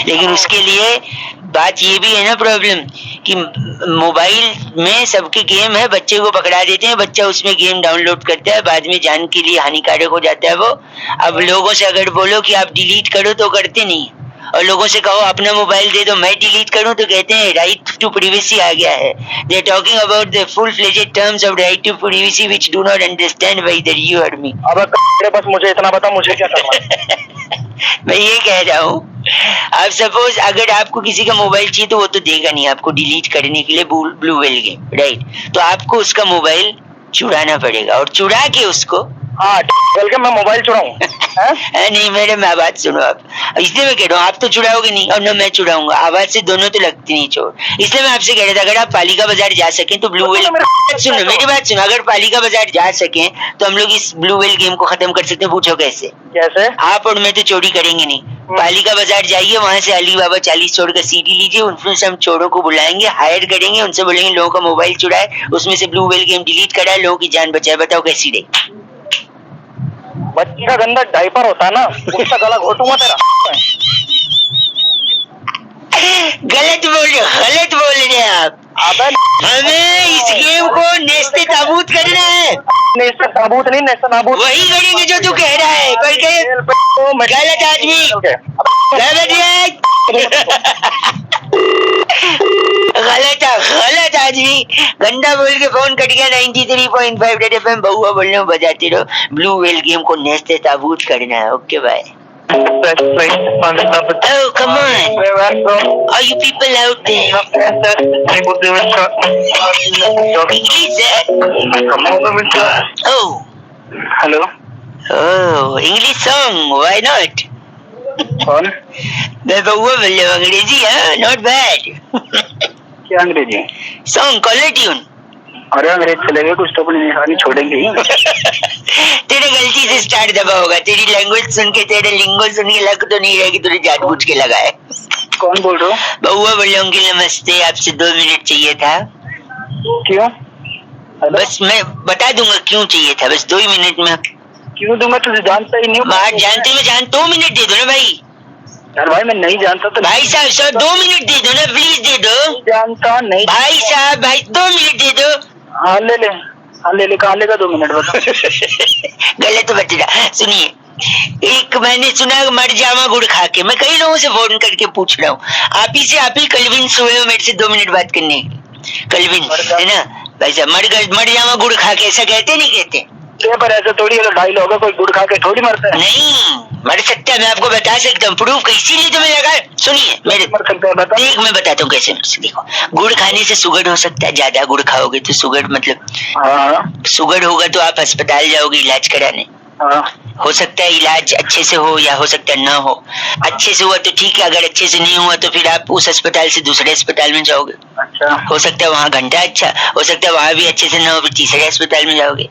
लेकिन उसके लिए बात ये भी है ना प्रॉब्लम कि मोबाइल में सबके गेम है, बच्चे को पकड़ा देते हैं, बच्चा उसमें गेम डाउनलोड करता है, बाद में जान के लिए हानिकारक हो जाता है वो। अब लोगों से अगर बोलो कि आप डिलीट करो तो करते नहीं, और लोगों से कहो अपना मोबाइल दे दो मैं डिलीट करूं तो कहते हैं राइट टू प्रिवेसी आ गया है। They are talking about the full fledged terms of right to privacy which do not understand whether you or me. अब बस मुझे इतना बता, मुझे क्या करना है? मैं ये कह रहा हूँ, आप सपोज अगर आपको किसी का मोबाइल चाहिए तो वो तो देगा नहीं आपको डिलीट करने के लिए ब्लू व्हेल गेम, राइट? तो आपको उसका मोबाइल चुराना पड़ेगा, और चुरा के उसको के मैं मोबाइल चुराऊं? नहीं मेरे मैं बात सुनो आप, इसलिए मैं कह रहा हूँ आप तो चुराओगे नहीं और न मैं चुराऊंगा, आवाज से दोनों तो लगती नहीं चोर। इसलिए मैं आपसे कह रहा था अगर आप पालिका बाजार जा सके तो ब्लू व्हेल, सुनो मेरी बात सुनो, अगर पालिका बाजार जा सके तो हम लोग इस ब्लू व्हेल गेम को खत्म कर सकते हैं। पूछो कैसे? कैसे? आप और मैं तो चोरी करेंगे नहीं, पालिका बाजार जाइए, वहां से अली बाबा 40 चोर का सीडी लीजिए, उनमें से हम चोरों को बुलाएंगे, हायर करेंगे, उनसे बोलेंगे लोगों का मोबाइल चुराए, उसमें से ब्लू व्हेल गेम डिलीट कराए, लोगों की जान बचाए। बताओ कैसी रही? बच्ची का गंदा डायपर होता है ना, उसका गला घोटूंगा तेरा। गलत बोल रहे हैं आप। हमें इस गेम को नेस्ते ताबूत करना है। नेस्ते ताबूत नहीं, नेस्ते नाबूत वही करेंगे जो तू कह रहा है, बल्कि गलत आदमी, गलत आदमी, गंदा बोल के फोन कट गया। 93.5 रेड एफएम बहुआ बोल रहे हो, बजाते रहो। ब्लू व्हेल गेम को नेस्ते ताबूत करना है। Okay bye. Oh, come on. Are you people out there? English, Oh. Hello. Oh, English song. Why not? कौन? मैं बहुआ बोल रहा हूँ, अंग्रेजी है, not bad. क्या अंग्रेजी? Song, color tune. अरे अंग्रेज चले गए, कुछ तो अपनी निशानी छोड़ेंगे ही। तेरे गलती से स्टार्ट दबा होगा, तेरी लैंग्वेज सुन के, तेरे लिंगो सुन के लग तो नहीं रहा कि तूने जानबूझ के लगाए। कौन बोल रहे हो? बहुआ बोल रहा हूँ कि नमस्ते, आपसे 2 मिनट चाहिए था। क्यों? बस मैं बता दूंगा क्यों चाहिए था, बस 2 ही मिनट में। क्यों दूंगा? तुझे जानता ही नहीं। जानते मैं जान, 2 मिनट दे दो ना भाई। यार भाई मैं नहीं जानता तो। भाई साहब सर 2 मिनट दे दो ना, प्लीज दे दो। जानता नहीं भाई साहब, भाई 2 मिनट दे दो। हाँ ले ले, हाँ ले ले, कहाँ लेगा? 2 मिनट बता। गलत बता रहा, सुनिए। एक मैंने सुना मर जावा गुड़ खा के, मैं कई लोगों से फोन करके पूछ रहा हूँ, आप ही कलविंस हुए हो मेरे से 2 मिनट बात करने। कलविंस है ना भाई साहब, मर जावा गुड़ खा के, ऐसा कहते नहीं कहते? पर ऐसा थोड़ी डायलॉग है, कोई गुड़ खा के थोड़ी मरता है। नहीं मर सकता है, मैं आपको बता सकता हूँ, प्रूफ का, इसीलिए तो मैं लगा। सुनिए मेरे, देख मैं बताता हूँ कैसे। देखो, गुड़ खाने से शुगर हो सकता है, ज्यादा गुड़ खाओगे तो शुगर, मतलब शुगर होगा तो आप अस्पताल जाओगे इलाज कराने। हो सकता है इलाज अच्छे से हो या हो सकता है ना हो। अच्छे से हुआ तो ठीक है, अगर अच्छे से नहीं हुआ तो फिर आप उस अस्पताल से दूसरे अस्पताल में जाओगे। अच्छा। हो सकता है वहाँ घंटा अच्छा, हो सकता है वहाँ भी अच्छे से ना हो, फिर तीसरे अस्पताल में जाओगे,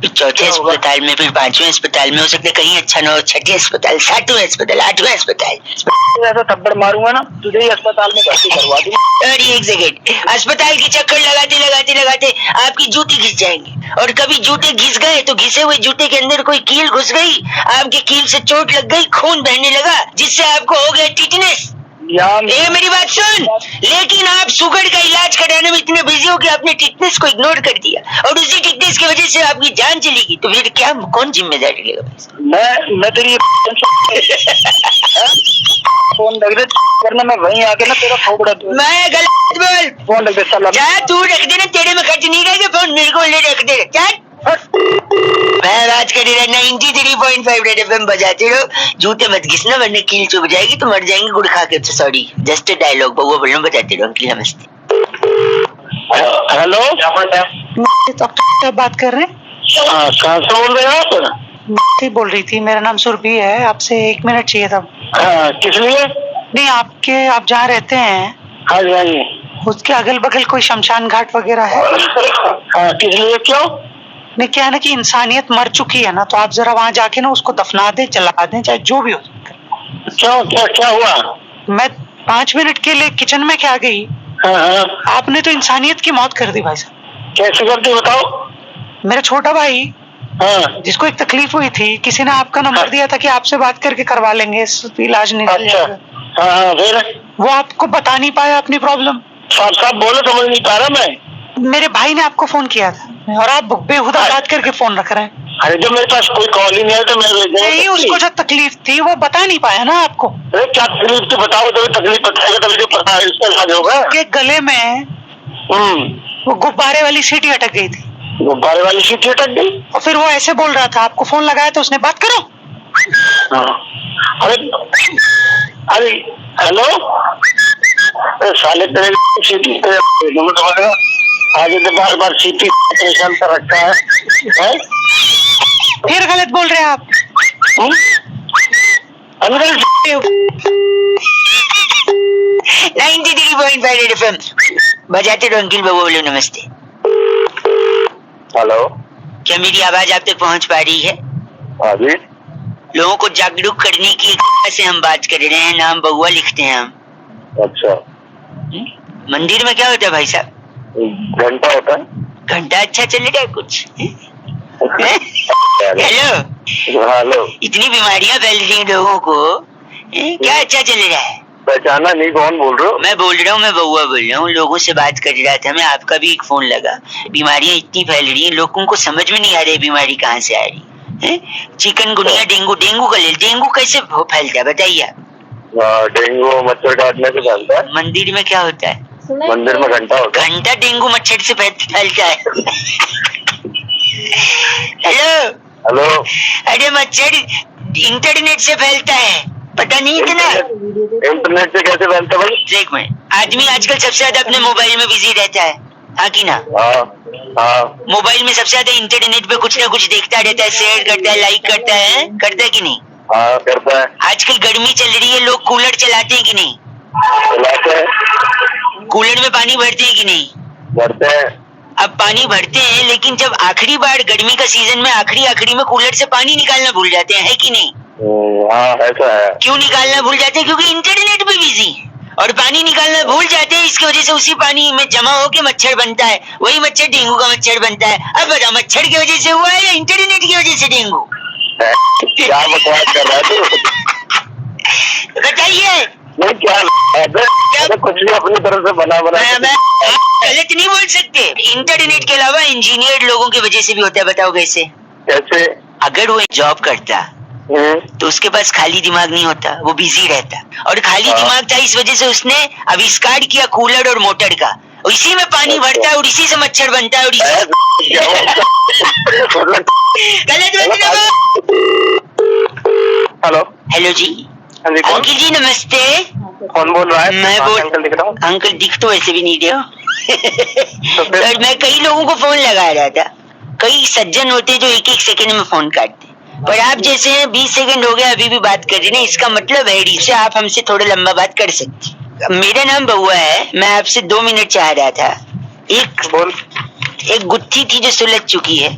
फिर चौथे अस्पताल में, फिर 5वें अस्पताल में, हो सकता है कहीं अच्छा ना हो, 6ठे अस्पताल, 7वें अस्पताल, 8वें अस्पताल। ऐसा थप्पड़ मारूंगा ना तुझे ही अस्पताल में भर्ती करवा दूंगा। अरे एक सेकेंड, अस्पताल के चक्कर लगाते लगाते लगाते आपकी जूते घिस जाएंगे, और कभी जूते घिस गए तो घिसे हुए जूते के अंदर कोई कील घुस गई, आपकी कील से चोट लग गई, खून बहने लगा, जिससे आपको हो गया टिटनेस। ये मेरी बात सुन, लेकिन आप शुगर का इलाज कराने में इतने बिजी हो कि आपने टिटनेस को इग्नोर कर दिया, और उसी टिटनेस की वजह से आपकी जान चलेगी, तो फिर क्या, कौन जिम्मेदारी लेगा? मैं तेरी फोन लग दे करना, मैं वहीं आके ना तेरा फोड़ दूं। मैं गलत बोल, फोन लग दे साला। क्या तू रख देना, तेरे में खर्च नहीं रहेगा, फोन मेरे को ले रख दे। क्या मैं बात कर रहा, 93.5 रेड एफएम बजाते रहो, जूते मत घिसना वरना कील चुभ जाएगी तो मर जाएंगे गुड़ खा के। सॉरी, जस्ट डायलॉग बहुआ बोल रहा हूँ, बजाते रहो। अंकल नमस्ते। हेलो, डॉक्टर बात कर रहे हैं? कहाँ से बोल रहे हैं आप? मैं बोल रही थी, मेरा नाम सुरभि है, आपसे 1 मिनट चाहिए था। किस लिए? नहीं आप जहाँ रहते हैं, हाँ जी, उसके अगल बगल कोई शमशान घाट वगैरह है? किस लिए? क्यों? नहीं, क्या है ना कि इंसानियत मर चुकी है ना, तो आप जरा वहाँ जाके ना उसको दफना दें, जला दें, चाहे जो भी हो। क्यों, क्या हुआ? मैं 5 मिनट के लिए किचन में क्या गई, आपने तो इंसानियत की मौत कर दी भाई साहब। कैसे कर दी बताओ? मेरा छोटा भाई, जिसको एक तकलीफ हुई थी, किसी ने आपका नंबर दिया था कि आपसे बात करके करवा लेंगे, इलाज नहीं। हाँ फिर वो आपको बता नहीं पाया अपनी प्रॉब्लम? साफ साफ बोलो, समझ नहीं पा रहा मैं। मेरे भाई ने आपको फोन किया था और आप बेहुदा बात करके फोन रख रहे हैं। अरे जो मेरे पास कोई कॉल ही नहीं है तो मैं नहीं, उसको जो तकलीफ थी वो बता नहीं पाया ना आपको। अरे क्या तकलीफ थी बताओ, तो तकलीफ बताएगा तभी तो पता है इसका इलाज होगा। के गले में वो गुब्बारे वाली सीटी अटक गई थी। गुब्बारे वाली सीटी अटक गई और फिर वो ऐसे बोल रहा था, आपको फोन लगाया तो उसने बात करो। अरे अरे हेलो, साले तेरे सीटी आगे तो बार बार सीटी परेशान कर रखा है? फिर गलत बोल रहे हैं आप। अंदर 93.5 FM बजाते रहो अंकिल बाबू। बोलो नमस्ते। हेलो, क्या मेरी आवाज आप तक पहुंच पा रही है? हाँ जी। लोगों को जागरूक करने की से हम बात कर रहे हैं, नाम बउआ लिखते हैं हम। अच्छा, मंदिर में क्या होता है भाई साहब? घंटा होता है। घंटा अच्छा चल रहा है कुछ? हेलो हेलो, इतनी बीमारियां फैल रही हैं लोगों को, क्या अच्छा चल रहा है? पहचाना नहीं, कौन बोल रहे हो? मैं बोल रहा हूँ, मैं बउआ बोल रहा हूँ। लोगों से बात कर रहा था मैं, आपका भी एक फोन लगा। बीमारियां इतनी फैल रही हैं, लोगों को समझ में नहीं आ रही बीमारी कहाँ से आ रही है। Chikungunya, dengue. डेंगू का ले, डेंगू कैसे फैलता है बताइए आप? डेंगू मच्छर काटने से फैलता है। मंदिर में क्या होता है? मंदिर में घंटा होता है। घंटा डेंगू मच्छर से फैलता है। हेलो हेलो, अरे मच्छर इंटरनेट से फैलता है, पता नहीं इतना? इंटरनेट से कैसे फैलता भाई? एक मिनट, आदमी आजकल सबसे ज्यादा अपने मोबाइल में बिजी रहता है, हाँ की ना? हाँ। मोबाइल में सबसे ज्यादा इंटरनेट पे कुछ ना कुछ देखता रहता है, शेयर करता है, लाइक करता है कि नहीं? हाँ करता है। आजकल गर्मी चल रही है, लोग कूलर चलाते हैं कि नहीं? चलाते हैं। कूलर में पानी भरते हैं कि नहीं? भरते हैं। अब पानी भरते हैं, लेकिन जब आखिरी बार गर्मी का सीजन में आखिरी में कूलर से पानी निकालना भूल जाते हैं, है कि नहीं? हाँ ऐसा है। क्यों निकालना भूल जाते हैं? क्योंकि इंटरनेट पे बिजी और पानी निकालना भूल जाते हैं। इसकी वजह से उसी पानी में जमा होके मच्छर बनता है, वही मच्छर डेंगू का मच्छर बनता है। अब बताओ, मच्छर की वजह से हुआ है या इंटरनेट की वजह से डेंगू? क्या बकवास कर रहा है तू? बताइए। नहीं क्या कुछ भी अपनी तरफ से बना गलत नहीं बोल सकते। इंटरनेट के अलावा इंजीनियर लोगों की वजह से भी होता है, बताओ कैसे? कैसे? अगर वो जॉब करता तो उसके पास खाली दिमाग नहीं होता, वो बिजी रहता, और खाली दिमाग था इस वजह से उसने आविष्कार किया कूलर और मोटर का। इसी में पानी भरता है और इसी से मच्छर बनता है और इसी गलत। हेलो हेलो जी। अंकिल जी नमस्ते। कौन बोल रहा है? मैं बोल अंकल दिख रहा हूँ। अंकल दिख तो वैसे भी नहीं रहे हो। तो मैं कई लोगों को फोन लगा रहा था। कई सज्जन होते हैं जो एक एक सेकंड में फोन काटते, पर आप जैसे हैं 20 सेकंड हो गया अभी भी बात कर रहे हैं, इसका मतलब है इससे आप हमसे थोड़ा लंबा बात कर सकते। मेरा नाम बउआ है, मैं आपसे 2 मिनट चाह रहा था। एक गुत्थी थी जो सुलझ चुकी है,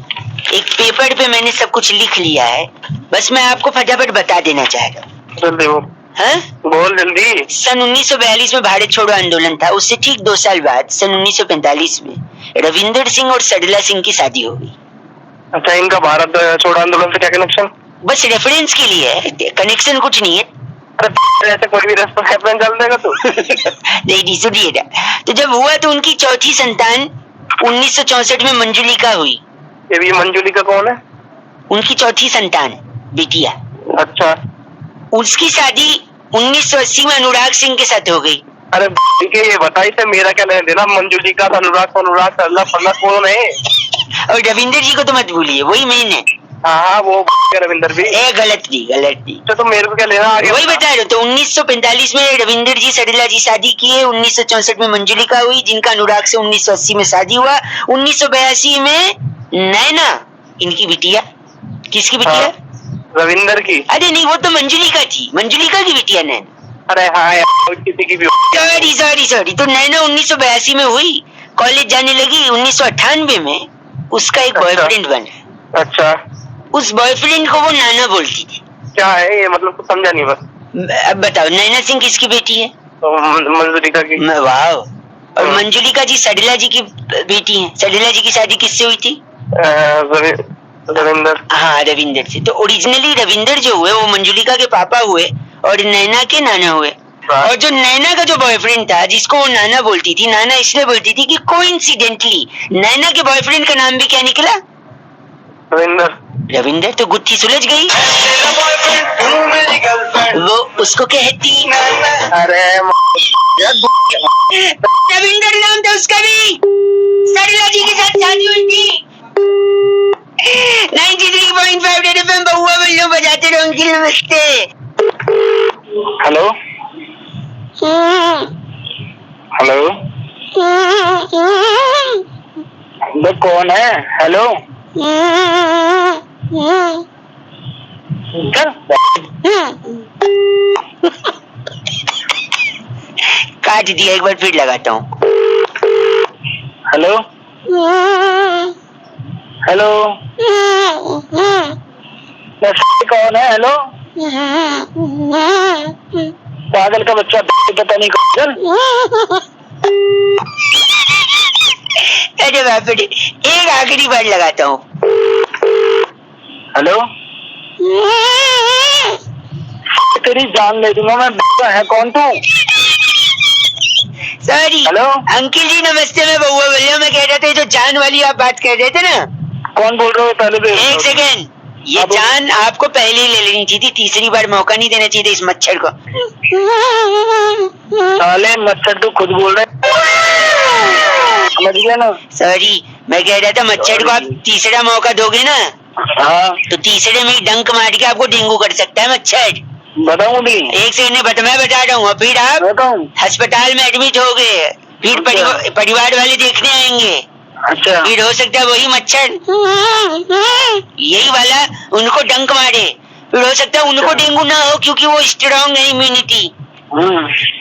एक पेपर पे मैंने सब कुछ लिख लिया है, बस मैं आपको फटाफट बता देना चाह रहा हूँ। जल्दी बोल जल्दी। सन 1942 में भारत छोड़ो आंदोलन था, उससे ठीक 2 साल बाद सन 1945 में रविंदर सिंह और सरला सिंह की शादी हो गई। अच्छा, इनका भारत छोड़ो आंदोलन से क्या कनेक्शन? बस रेफरेंस के लिए है, कनेक्शन कुछ नहीं है। ऐसे कोई भी रेफरेंस डाल देगा तू? नहीं सुनिए ना, तो जब हुआ तो उनकी चौथी संतान 1964 में मंजुलिका हुई। ये भी मंजुलिका कौन है? उनकी चौथी संतान बेटिया। अच्छा। उसकी शादी 1980 में अनुराग सिंह के साथ हो गई। अरे ये बताइए तो मेरा क्या लेना देना? मंजुलिका अनुराग सरला कौन है? और रविंदर जी को तो मत भूलिए, वही मेन है। हाँ वो रविंदर भी। गलत नहीं। तो मेरे को क्या लेना आगे? वही बता रहे। तो 1945 में रविंदर जी सरला जी शादी किए, 1964 में मंजुलिका हुई जिनका अनुराग से 1980 में शादी हुआ। 1982 में नैना, इनकी बिटिया। किसकी बिटिया? हाँ, रविंदर की। अरे नहीं, वो तो मंजुलिका थी, मंजुलिका की बिटिया नैना। अरे हाँ किसी की भी। सॉरी। तो नैना 1982 में हुई, कॉलेज जाने लगी। 1998 में उसका एक बॉयफ्रेंड बना। अच्छा। उस बॉयफ्रेंड को वो नाना बोलती थी। क्या है ये, मतलब कुछ समझा नहीं बस। अब बताओ, नैना सिंह किसकी बेटी है? तो मंजुलिका की। वाह। और मंजुलिका जी सरला जी की बेटी है। सरला जी की शादी किससे हुई थी? रविंदर। हाँ, रविंदर से। तो ओरिजिनली रविंदर जो हुए वो मंजुलिका के पापा हुए और नैना के नाना हुए। और जो नैना का जो बॉयफ्रेंड था जिसको वो नाना बोलती थी, नाना इसलिए बोलती थी कि कोइंसिडेंटली नैना के बॉयफ्रेंड का नाम भी क्या निकला? रविंदर। रविंदर। तो गुत्थी सुलझ गई। वो उसको कहती अरे रविंदर नाम था उसका भी। सरला जी के साथ शादी हुई थी। 93.5 रेड एफएम बहुआ बल्लू बजाते रहो अंकिल नमस्ते। हेलो हेलो वो कौन है? हेलो काट दिया, एक बार फिर लगाता हूँ। हेलो हेलो कौन है? हेलो पागल का बच्चा पता नहीं कौन। अरे बाप रे, एक आखिरी बार लगाता हूँ। हेलो तेरी जान ले दूंगा मैं। है कौन तू? सॉरी। हेलो अंकिल जी नमस्ते, मैं बहुआ बोल रहा हूँ। मैं कह रहा था जो जान वाली आप बात कर रहे थे ना। कौन बोल रहे हो? पहले दे। एक सेकेंड, ये जान आपको पहले ही ले लेनी चाहिए थी, तीसरी बार मौका नहीं देना चाहिए था इस मच्छर को। साले मच्छर तो खुद बोल रहे, समझ गया ना? सॉरी, मैं कह रहा था मच्छर को आप तीसरा मौका दोगे ना, हाँ तो तीसरे में ही डंक मार के आपको डेंगू कर सकता है मच्छर। बताऊं भी? एक सेकंड में मैं बता रहा हूँ। फिर आप अस्पताल में एडमिट हो गए, फिर परिवार वाले देखने आएंगे। अच्छा फिर हो सकता है वही मच्छर यही वाला उनको डंक मारे, फिर हो सकता है उनको डेंगू ना हो क्योंकि वो स्ट्रॉन्ग है इम्यूनिटी।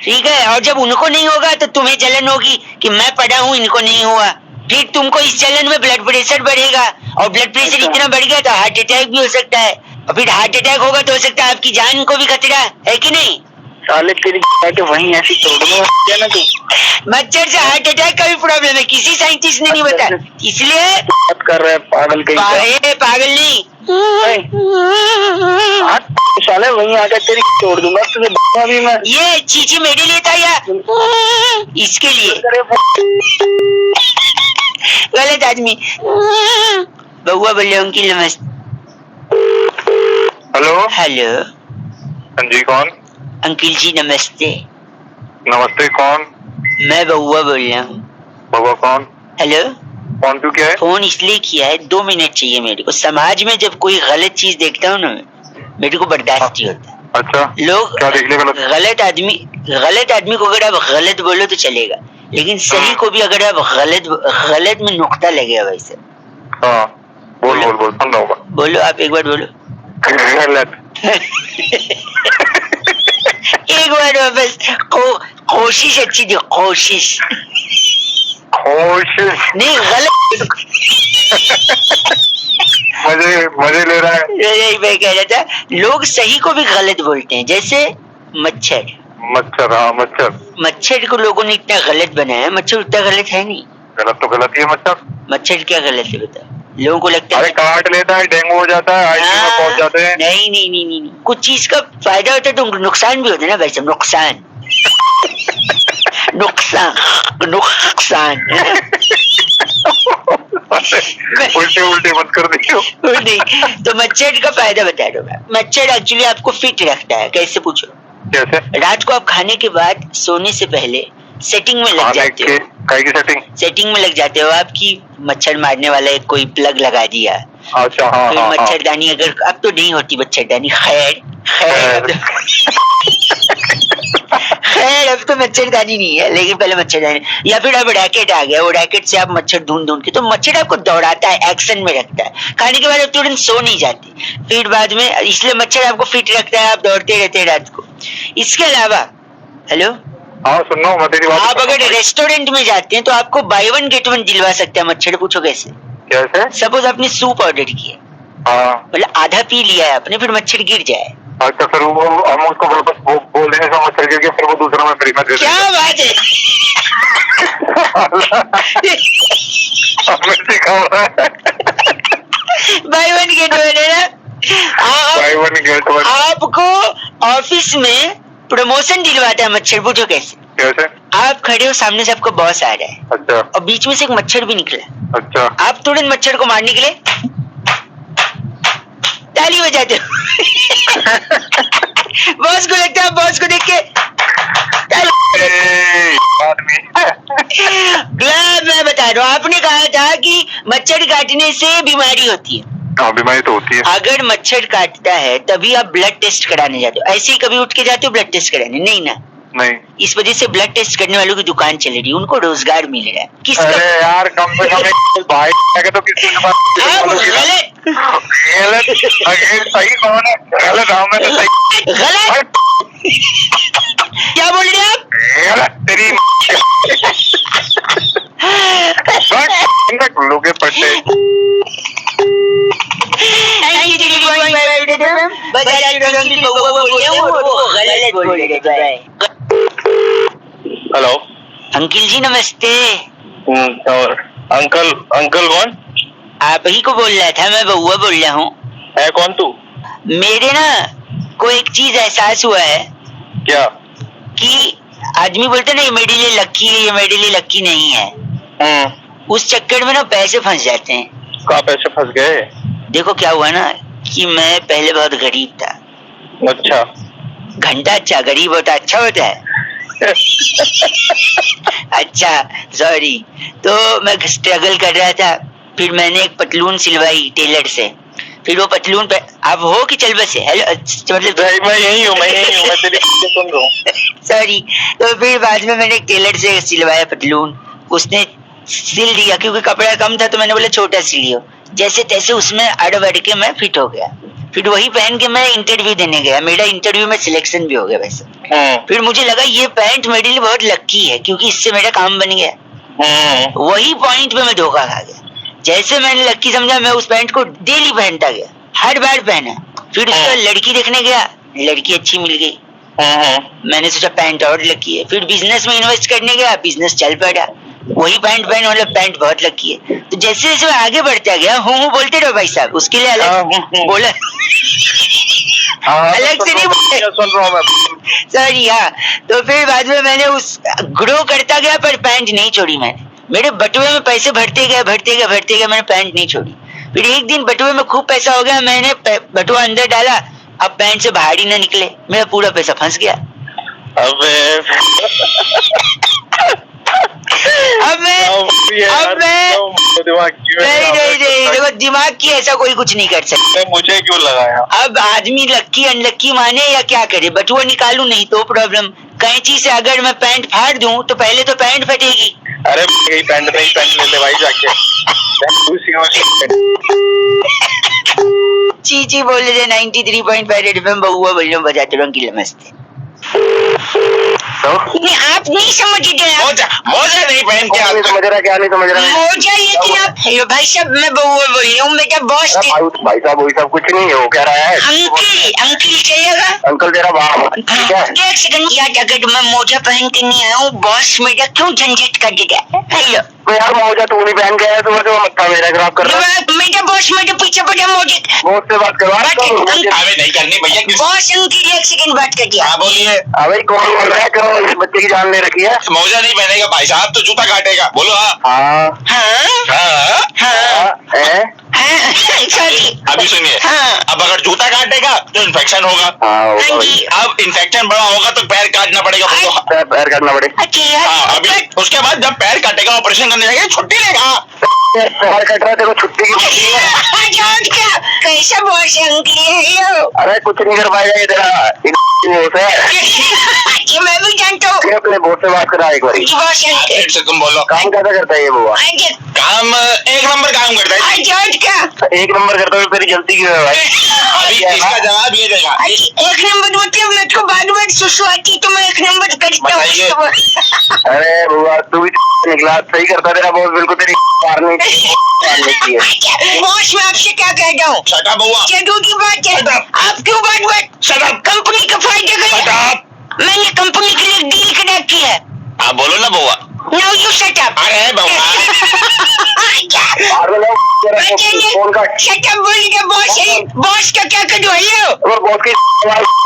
ठीक है, और जब उनको नहीं होगा तो तुम्हें जलन होगी कि मैं पढ़ा हूँ इनको नहीं हुआ। फिर तुमको इस जलन में ब्लड प्रेशर बढ़ेगा, और ब्लड प्रेशर इतना बढ़ गया तो हार्ट अटैक भी हो सकता है, और फिर हार्ट अटैक होगा तो हो सकता है आपकी जान को भी खतरा है कि नहीं? साले तेरी के वहीं ऐसी तोड़ दूंगा ना तू। मच्छर से हार्ट अटैक का भी प्रॉब्लम है, किसी साइंटिस्ट ने नहीं बताया, इसलिए बात कर रहे हैं पागल कहीं। पागल नहीं, साले वहीं आकर तेरी तोड़ दूंगा तुझे भी मैं। ये चीची मेरे लिए था या इसके लिए? गलत आदमी। बउआ बोल रहा हूँ कि नमस्ते। हेलो हेलो हाँ जी कौन? अंकिल जी नमस्ते। नमस्ते कौन? मैं बउआ बोल रहा हूँ। बाबा कौन? हेलो कौन तू? क्या है? फोन इसलिए किया है, 2 मिनट चाहिए मेरे को। समाज में जब कोई गलत चीज देखता हूँ ना, मेरे को बर्दाश्त नहीं होता। अच्छा लोग क्या देखने गलत आदमी को अगर आप गलत बोलो तो चलेगा, लेकिन सही को भी अगर आप गलत में नुक्ता लगेगा वैसे। हाँ बोल बोल बोल सुन रहा हूँ। बोलो आप एक बार बोलो। गलत एक बार वापस कोशिश अच्छी थी, कोशिश नहीं गलत। मजे ले रहा है। मैं कह रहा था लोग सही को भी गलत बोलते हैं, जैसे मच्छर। हाँ मच्छर को लोगों ने इतना गलत बनाया है, मच्छर उतना गलत है नहीं। गलत तो गलत ही है मच्छर। मच्छर क्या गलत है बता? लोगों को लगता है काट लेता है, डेंगू हो जाता है, आईसीयू में पहुंच जाते हैं। नहीं, कुछ चीज का फायदा होता है तो नुकसान भी होता है ना भाई साहब। नुकसान उल्टे मत कर दियो। नहीं, तो मच्छर का फायदा बता दो मैं। मच्छर एक्चुअली आपको फिट रखता है। कैसे पूछो? कैसे? रात को आप खाने के बाद सोने से पहले सेटिंग में लग जाते हो। सेटिंग में लग जाते हो आपकी मच्छर मारने वाला एक कोई प्लग लगा दिया। अच्छा हाँ, फिर मच्छरदानी अगर अब तो नहीं होती मच्छरदानी, खैर अब तो मच्छरदानी नहीं है, लेकिन पहले मच्छरदानी, या फिर अब रैकेट आ गया, वो रैकेट से आप मच्छर ढूंढ के, तो मच्छर आपको दौड़ाता है, एक्शन में रखता है। खाने के बाद आप तुरंत सो नहीं जाते, फिर बाद में, इसलिए मच्छर आपको फिट रखता है, आप दौड़ते रहते हैं रात को। इसके अलावा हेलो हाँ सुन रहा हूँ मैं तेरी बात। आप अगर रेस्टोरेंट में जाते हैं तो आपको बाय 1 गेट 1 दिलवा सकता है मच्छर। पूछो कैसे? सपोज आपने सूप ऑर्डर किया, मतलब आधा पी लिया है आपने, फिर मच्छर गिर जाए, अच्छा फिर वो हम उसको वापस बोल देंगे सब मच्छर गिर गया, फिर वो दूसरा में फ्री में दे देंगे। क्या बात है? हमें सिखा रहा है। बाय 1 गेट 1 है ना? By 1 gate 1। आपको ऑफिस में प्रमोशन दिलवाता है मच्छर, पूछो कैसे? कैसे? आप खड़े हो, सामने से आपका बॉस आ रहा है, अच्छा और बीच में से एक मच्छर भी निकला। अच्छा, आप तुरंत मच्छर को मारने के लिए ताली बजाते हो। बॉस को लगता है, बॉस को देख के मैं बता रहा हूँ, आपने कहा था कि मच्छर काटने से बीमारी होती है। हाँ, बीमारी तो होती है। अगर मच्छर काटता है तभी आप ब्लड टेस्ट कराने जाते हो, ऐसे ही कभी उठ के जाते हो ब्लड टेस्ट कराने? नहीं ना। नहीं, इस वजह से ब्लड टेस्ट करने वालों की दुकान चल रही है, उनको रोजगार मिल रहा है। किसका? अरे यार, कम से कम एक भाई है तो किसी के पास आप गलत गलत सही कौन है? गलत हम है तो सही गलत क्या बोल रहे हैं आप? गलत तेरी लोगे पट्टे। हेलो अंकिल जी नमस्ते। और अंकल अंकल कौन? आप ही को बोल रहा था, मैं बउआ बोल रहा हूँ। है कौन तू? मेरे ना को एक चीज एहसास हुआ है क्या? कि आदमी बोलते ना ये मेरे लिए लक्की है, ये मेरे लिए लक्की नहीं है, उस चक्कर में ना पैसे फंस जाते हैं। कहाँ पैसे फंस गए? देखो क्या हुआ ना कि मैं पहले बहुत गरीब था। अच्छा घंटा अच्छा, गरीब होता अच्छा होता है। अच्छा सॉरी। तो मैं स्ट्रगल कर रहा था, फिर मैंने एक पतलून सिलवाई टेलर से, फिर वो पतलून पे आप हो कि चल बसे? हेलो मतलब मैं यही हूँ, मैं तेरी बातें सुन रहा हूँ। सॉरी। तो फिर बाद में मैंने एक टेलर से सिलवाया पतलून, उसने सिल दिया, क्योंकि कपड़ा कम था तो मैंने बोला छोटा सिलियो। जैसे तैसे उसमें अड़ बढ़ के मैं फिट हो गया। फिर वही पहन के मैं इंटरव्यू देने गया, मेरा इंटरव्यू में सिलेक्शन भी हो गया वैसे। फिर मुझे लगा ये पैंट मेरे लिए बहुत लक्की है, क्योंकि इससे मेरा काम बन गया। वही पॉइंट पे मैं धोखा खा गया। जैसे मैंने लक्की समझा, मैं उस पैंट को डेली पहनता गया, हर बार पहना। फिर उसका लड़की देखने गया, लड़की अच्छी मिल गई, मैंने सोचा पैंट और लकी है। फिर बिजनेस में इन्वेस्ट करने गया, बिजनेस चल पड़ा, वही पैंट पहन, मतलब पैंट बहुत लकी है। तो जैसे जैसे मैं आगे बढ़ता गया, हूँ बोलते रहो भाई साहब, उसके लिए अलग बोला अलग से नहीं बोले, सुन रहा हूँ मैं। सॉरी। हाँ, तो फिर बाद में मैंने उस ग्रो करता गया, पर पैंट नहीं छोड़ी मैंने। मेरे बटुए में पैसे भरते गए, मैंने पैंट नहीं छोड़ी। फिर एक दिन बटुए में खूब पैसा हो गया, मैंने बटुआ अंदर डाला, अब पैंट से बाहर ही ना निकले, मेरा पूरा पैसा फंस गया। अब देखो दिमाग की ऐसा कोई कुछ नहीं कर सकता। मुझे क्यों लगाया? अब आदमी लक्की अनलक्की माने या क्या करे? बटुआ निकालू नहीं तो प्रॉब्लम, कैंची से अगर मैं पैंट फाड़ दूं तो पहले तो पैंट फटेगी। अरे पैंट नहीं, पैंट ले ले भाई जाके। चीची बोल रहे 93.5 रेड एफएम बउआ बोल रहा हूँ, बजाते रहो अंकिल नमस्ते। आप नहीं समझ रहे, मोजा नहीं पहन के आप समझ रहा? क्या नहीं समझ रहा? मोजा ये कि आप, हेलो भाई साहब मैं बउआ बोल रही हूँ, मेरा बॉस भाई साहब वही सब कुछ नहीं है, वो कह रहा है अंकिल चलेगा? अंकल तेरा बाप ठीक है? एक सेकंड याद, अगर मैं मोजा पहन के नहीं आया हूँ, बॉस मेरा क्यों झंझट कर देगा? हेलो तो यार मोजा तू नहीं पहन के आया, तो मत्था मेरा खराब कर रहा है। मेरा बॉस मेरे पीछे पड़ा मोजे। बॉस से बात करवा। अबे नहीं करनी भैया, बॉस अंकिल एक सेकंड बात कर दिया। हाँ बोलिए। अबे कौन बोल रहा है? करो, इस बच्चे की जान ले रखी है। मोजा नहीं पहनेगा भाई साहब तो जूता काटेगा। बोलो हाँ सॉरी। अभी सुनिए, हाँ। अब अगर जूता काटेगा तो इन्फेक्शन होगा। हाँ जी। अब इन्फेक्शन बड़ा होगा तो पैर काटना पड़ेगा। पैर काटना पड़ेगा। अच्छा अभी उसके बाद जब पैर काटेगा, ऑपरेशन करने जाएगा, छुट्टी लेगा। पैर कट रहा है, देखो छुट्टी की छुट्टी है। कैसा बॉस है अंकिल? अरे कुछ नहीं कर पाएगा ये तेरा ये मैं भी जानता हूँ। अपने बोस से बात करा एक बार। तुम बोलो काम कैसा करता है ये बुआ? काम एक नंबर काम करता है। एक नंबर करता है, तेरी गलती क्यों है भाई? अभी इसका जवाब ये देगा। एक नंबर मतलब मेरे को बार बार सुसु आती तो मैं एक नंबर करता हूँ। अरे बुआ तू भी निकला, सही करता तेरा बॉस, बिल्कुल तेरी मारने की है। बॉस मैं आपसे क्या कहता हूँ? शट अप बुआ। जरूर की बात है, आप क्यों बात शट अप। कंपनी का फायदा शट करें, अप। मैंने कंपनी के लिए डील करा की है। आप बोलो ना बुआ। Now you shut up. अरे बउआ फोन का shut up बोल के बॉस है, बॉस का क्या करूँ? हेलो बॉस की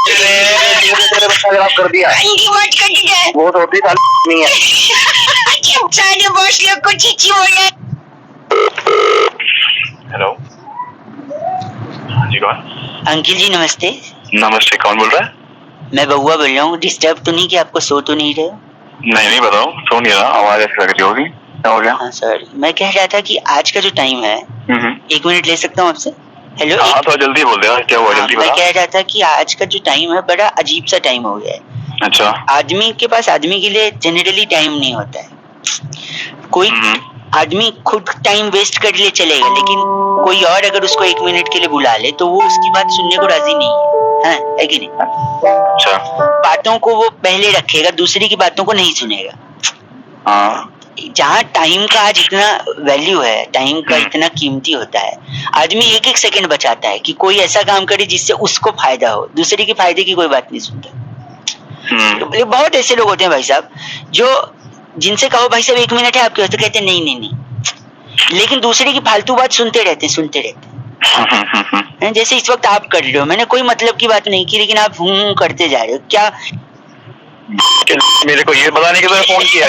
तेरे बच्चा खराब कर दिया। इनकी बात करती है वो तो होती नहीं है। सारे बॉस लोग को चीची बोले। हेलो, हाँ जी कौन? अंकिल जी नमस्ते। नमस्ते, कौन बोल रहा है? मैं बउआ बोल रहा हूँ। डिस्टर्ब तो नहीं कि आपको सो तो नहीं रहे हो? नहीं बताओ, सो नहीं रहा, आवाज ऐसी लग रही होगी। क्या हो गया? हाँ सॉरी, मैं कह रहा था कि आज का जो टाइम है, 1 मिनट ले सकता हूँ आपसे? हेलो। हाँ तो जल्दी बोल दे यार, क्या हुआ? जल्दी मैं बता। कह रहा था कि आज का जो टाइम है बड़ा अजीब सा टाइम हो गया है। अच्छा। आदमी के पास आदमी के लिए जनरली टाइम नहीं होता है। कोई आदमी खुद टाइम वेस्ट कर ले चलेगा, लेकिन कोई और अगर उसको 1 मिनट के लिए बुला ले तो वो उसकी बात सुनने को राजी नहीं है, है कि नहीं? अच्छा। बातों को वो पहले रखेगा, दूसरी की बातों को नहीं सुनेगा। हाँ। जहाँ टाइम का आज इतना वैल्यू है, टाइम का इतना कीमती होता है, आदमी 1-1 सेकंड बचाता है कि कोई ऐसा काम करे जिससे उसको फायदा हो, दूसरे के फायदे की कोई बात नहीं सुनता। तो बहुत ऐसे लोग होते हैं भाई साहब, जो जिनसे कहो भाई साहब 1 मिनट है आपके, तो कहते हैं नहीं, लेकिन दूसरे की फालतू बात सुनते रहते हैं। जैसे इस वक्त आप कर रहे हो, मैंने कोई मतलब की बात नहीं की, लेकिन आप करते जा रहे हो। क्या मेरे को ये बताने के लिए फोन किया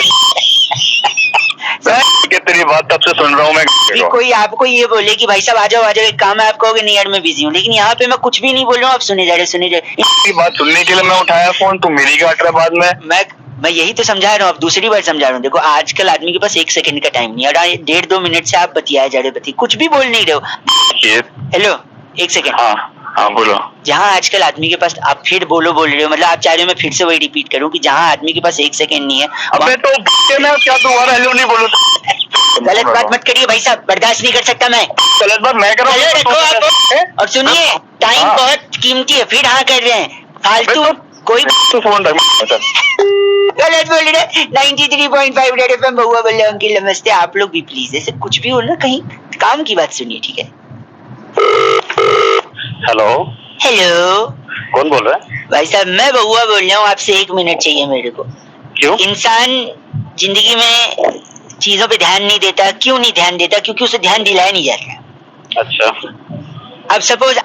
कि तेरी बात तब से सुन रहा हूँ मैं। कोई आपको ये बोले कि भाई साहब आ जाओ, एक काम है, आप कहोगे नहीं यार मैं बिजी हूँ, लेकिन यहाँ पे मैं कुछ भी नहीं बोल रहा हूँ, आप सुने जा रहे। बात सुनने के लिए मैं उठाया फोन, तुम मेरी काट रहा बाद में। मैं यही तो समझा रहा हूँ, अब दूसरी बार समझा रहा हूँ। देखो आजकल आदमी के पास 1 सेकंड का टाइम नहीं है, 1.5-2 मिनट से आप बतियाए जा रहे, कुछ भी बोल नहीं रहे हो। Hello 1 second. हाँ बोलो। जहाँ आजकल आदमी के पास, आप फिर बोल रहे हो, मतलब आप चाह रहे हो मैं फिर से वही रिपीट करूँ कि जहाँ आदमी के पास 1 सेकंड नहीं है। अबे तो मैं क्या दोबारा हेलो नहीं बोलूं? गलत बात मत करिए भाई साहब, बर्दाश्त नहीं कर सकता मैं। गलत बात मैं कर रहा हूँ। और सुनिए, टाइम बहुत कीमती है, फिर हाँ कर रहे हैं फालतू। कोई तो फोन रख। गलत बोल रहे। 93.5 रेड एफएम बउआ बोल रहे। अंकिल नमस्ते। आप लोग भी प्लीज ऐसे कुछ भी हो ना, कहीं काम की बात सुनिए, ठीक है? हेलो कौन बोल रहा है? भाई साहब मैं बउआ बोल रहा हूँ, आपसे 1 मिनट चाहिए मेरे को। क्यों? इंसान जिंदगी में चीजों पे ध्यान नहीं देता। क्यों नहीं ध्यान देता? क्योंकि उसे ध्यान दिलाया नहीं जाता। अच्छा। अब सपोज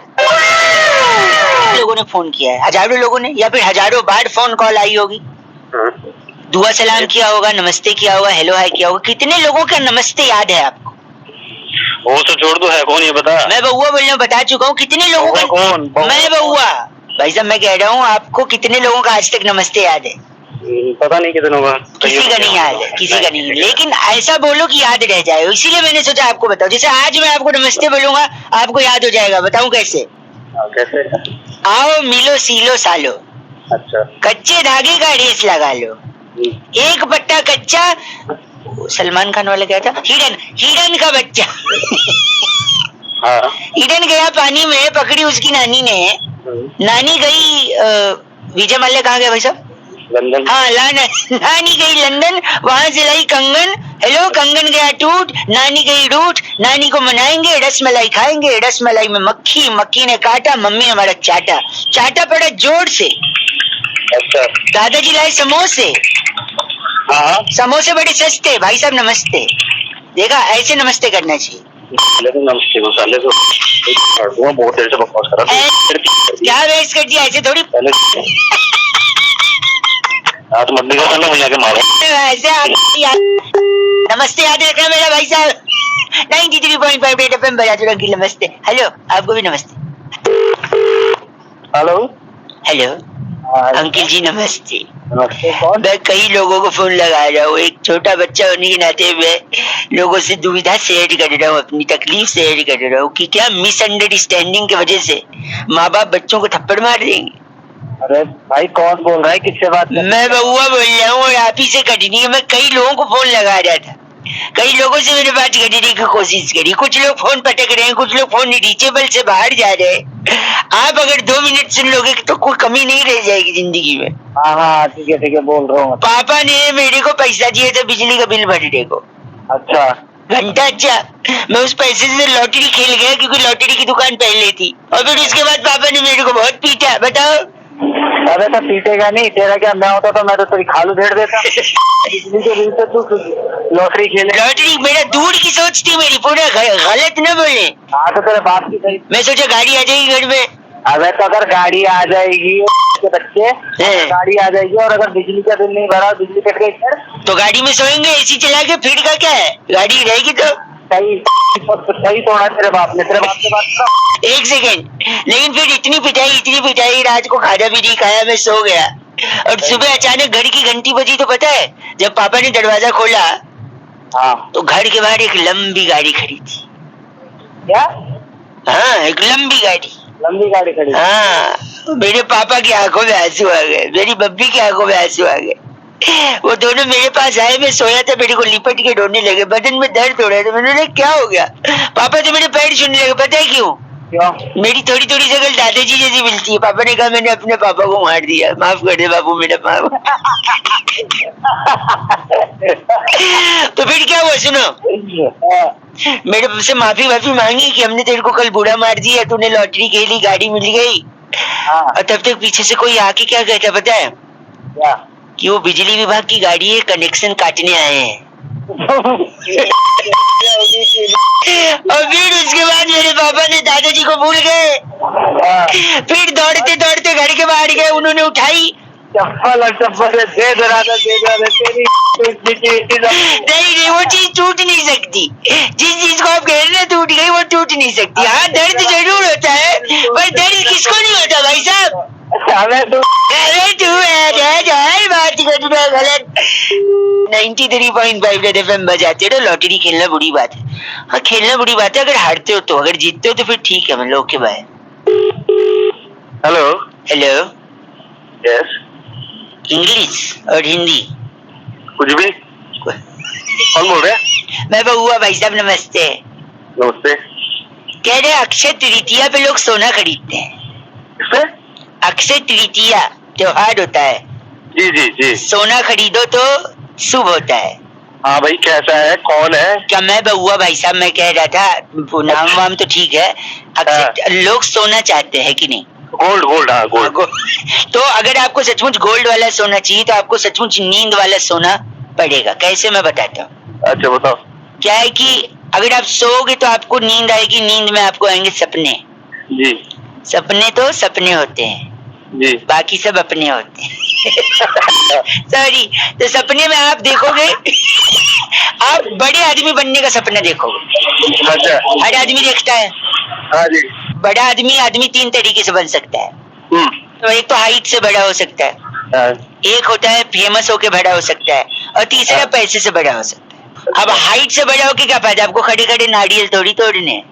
लोगों ने फोन किया है, हजारों लोगों ने, या फिर हजारों बार फोन कॉल आई होगी, दुआ सलाम किया होगा, नमस्ते किया होगा, हेलो हाय किया होगा। कितने लोगों का नमस्ते याद है आपको? वो तो छोड़ दो, है कौन ये बता। मैं बउआ बोल रहा हूँ, बता चुका हूँ। कितने लोगों का? कौन? मैं बउआ। भाई साहब मैं कह रहा हूँ, आपको कितने लोगों का आज तक नमस्ते याद है? पता नहीं कितनों का। किसी का नहीं याद है, किसी का नहीं। लेकिन ऐसा बोलो कि याद रह जाए, इसीलिए मैंने सोचा आपको बताओ। जैसे आज मैं आपको नमस्ते बोलूंगा, आपको याद हो जाएगा। बताऊं कैसे? कैसे? आओ मिलो सीलो सालो, अच्छा। कच्चे धागे का रेस लगा लो, एक पट्टा कच्चा, सलमान खान वाला क्या था, हिरन का बच्चा। हाँ। हिरन गया पानी में, पकड़ी उसकी नानी ने। नानी गई विजय माल्या कहाँ गया भाई साहब? लंदन। हाँ नानी गई लंदन, वहां से लाई कंगन। हेलो, कंगन गया टूट, नानी गई रूठ। नानी को मनाएंगे, रसमलाई खाएंगे, रसमलाई में मक्खी, मक्खी ने काटा, मम्मी हमारा चाटा, चाटा पड़ा जोर से। अच्छा। दादाजी लाए समोसे। हाँ। समोसे बड़े सस्ते। भाई साहब नमस्ते। देखा, ऐसे नमस्ते करना चाहिए। नमस्ते को साले को बहुत देर से बकवास कर रहा है। क्या बहस कर दिया? ऐसे थोड़ी। हाथ मत दिखा साले, मुझे आके मारो। ऐसे नमस्ते याद रखना मेरा भाई साहब। 93.5 रेड एफएम बजा दो। अंकिल नमस्ते। हेलो, आपको भी नमस्ते। हेलो अंकिल जी नमस्ते। नमस्ते। कौन? मैं कई लोगों को फोन लगा रहा हूँ, एक छोटा बच्चा होने के नाते मैं लोगों से दुविधा शेयर कर रहा हूँ, अपनी तकलीफ शेयर कर रहा हूँ कि क्या मिसअंडरस्टैंडिंग की वजह से माँ बाप बच्चों को थप्पड़ मार देंगे। अरे भाई कौन बोल रहा है, किससे बात कर रहा है? मैं बउआ बोल रहा हूँ और आप ही से कटनी है। मैं कई लोगों को फोन लगा रहा था, कई लोगों से मैंने बात करने की कोशिश करी। कुछ लोग फोन पटक रहे हैं, कुछ लोग फोन रीचेबल से बाहर जा रहे हैं। आप अगर 2 मिनट सुन लोगे तो कोई कमी नहीं रह जाएगी जिंदगी में। हाँ ठीक है बोल रहा हूँ। पापा ने मेरे को पैसा दिए थे बिजली का बिल भरने को। अच्छा। घंटा। अच्छा, मैं उस पैसे से लॉटरी खेल गया, क्योंकि लॉटरी की दुकान पहले थी, और फिर उसके बाद पापा ने मेरे को बहुत पीटा। बताओ अबे तो पीटेगा नहीं, तेरा क्या मैं होता तो मैं तो तेरी खालू भेड़ देता। बिजली के बिल से तू लॉटरी खेले। लॉटरी मेरा दूर की सोच थी मेरी, पूरा गलत न बोले। हाँ तो तेरे बाप की सही। मैं सोचा गाड़ी आ जाएगी घर में। अबे तो अगर गाड़ी आ जाएगी के बच्चे, गाड़ी आ जाएगी और अगर बिजली का बिल नहीं भरा, बिजली कट गई तो गाड़ी में सोएंगे एसी चला के, फिर का क्या है, गाड़ी रहेगी तो सही तोड़ा तेरे बाप ने, तेरे बाप के पास। एक सेकेंड, लेकिन फिर इतनी पिटाई, रात को खाना भी नहीं खाया, मैं सो गया और सुबह अचानक घर की घंटी बजी। तो पता है जब पापा ने दरवाजा खोला, हाँ, तो घर के बाहर एक लंबी गाड़ी खड़ी थी। क्या? हाँ, एक लंबी गाड़ी खड़ी। हाँ, मेरे पापा की आंखों में आंसू आ गए, मेरी बब्बी की आंखों में आंसू आ गए। वो दोनों मेरे पास आए, मैं सोया था, मेरे को लिपट के रोने लगे, बदन में दर्द हो रहा था। मैंने क्या हो गया? पापा तो मेरे पैर छूने लगे, पता है क्यों? मेरी थोड़ी थोड़ी शक्ल दादाजी जैसी मिलती है। पापा ने कहा मैंने अपने पापा को मार दिया, माफ कर दे बाबू मेरा पापा। तो फिर क्या हुआ सुनो, मेरे से माफी मांगी कि हमने तेरे को कल बुरा मार दिया, तूने लॉटरी खेली, गाड़ी मिल गई। और तब तक पीछे से कोई आके क्या कहता पता है? कि वो बिजली विभाग की गाड़ी है, कनेक्शन काटने आए हैं। और फिर उसके बाद मेरे पापा ने दादाजी को भूल गए, फिर दौड़ते दौड़ते घर के बाहर गए, उन्होंने उठाई चप्पल दे नहीं, वो चीज टूट नहीं सकती। जिस चीज को आप कह रहे हैं टूट गई, वो टूट नहीं सकती। हाँ, दर्द जरूर होता है, पर दर्द किसको नहीं होता भाई साहब? अरे तू बात करना गलत। 93.5 रेड एफएम बजाते रहो। लॉटरी खेलना बुरी बात है। हाँ, खेलना बुरी बात है अगर हारते हो तो, अगर जीतते हो तो फिर ठीक है। मैं लोग के बाय। हेलो यस, इंग्लिश और हिंदी कुछ भी। कौन बोल रहे हैं? मैं बउआ भाई साहब, नमस्ते। नमस्ते। कह रहे अक्षय तृतीया पे लोग सोना खरीदते हैं। अक्षय तृतीया त्योहार होता है। जी। सोना खरीदो तो शुभ होता है। हाँ भाई, कैसा है, कौन है? क्या मैं बउआ भाई साहब, मैं कह रहा था, नाम वाम तो ठीक है। अक्षय लोग सोना चाहते हैं कि नहीं? गोल्ड। हाँ, गोल्ड। तो अगर आपको सचमुच गोल्ड वाला सोना चाहिए तो आपको सचमुच नींद वाला सोना पड़ेगा। कैसे, मैं बताता हूँ। अच्छा बताओ। क्या है कि अगर आप सोओगे तो आपको नींद आएगी, नींद में आपको आएंगे सपने। जी। सपने तो सपने होते हैं जी, बाकी सब अपने होते हैं। सॉरी। तो सपने में आप देखोगे, आप बड़े आदमी बनने का सपना देखोगे। अच्छा। हर आदमी देखता है। हाँ जी। बड़ा आदमी 3 तरीके से बन सकता है। तो एक तो हाइट से बड़ा हो सकता है, एक होता है फेमस होके बड़ा हो सकता है, और तीसरा पैसे से बड़ा हो सकता है। अब हाइट से बड़ा होके क्या फायदा? आपको खड़े खड़े नारियल थोड़ी तोड़ने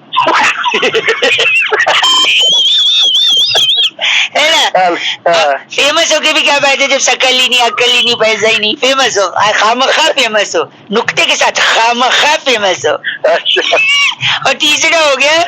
है ना। फेमस होके भी क्या फायदा जब शकल ही नहीं, अक्ल ही नहीं, पैसा ही नहीं। फेमस हो, खामखा फेमस हो, नुक्ते के साथ खामखा फेमस हो। और तीसरा हो गया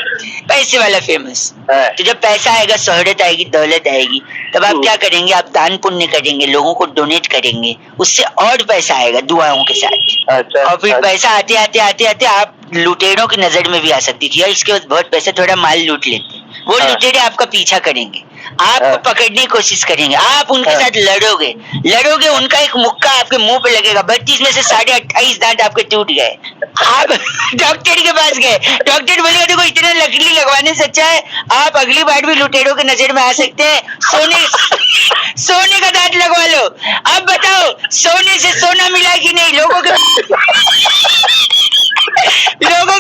पैसे वाला फेमस। तो जब पैसा आएगा, शोहरत आएगी, दौलत आएगी, तब आप क्या करेंगे? आप दान पुण्य करेंगे, लोगों को डोनेट करेंगे, उससे और पैसा आएगा दुआओं के साथ। अच्छा। और फिर पैसा आते आते आप लुटेरों की नजर में भी आ सकती थी, यार इसके बाद बहुत पैसा, थोड़ा माल लूट लेते। वो लुटेरे आपका पीछा करेंगे, आपको पकड़ने की कोशिश करेंगे, आप उनके साथ लड़ोगे, उनका एक मुक्का आपके मुंह पे लगेगा, 32 में से 28.5 दांत आपके टूट गए। आप डॉक्टर के पास गए, डॉक्टर बोलेगा देखो इतना लकड़ी लगवाने से अच्छा है आप अगली बार भी लुटेरों के नजर में आ सकते हैं, सोने का दांत लगवा लो। अब बताओ, सोने से सोना मिला कि नहीं? लोगों के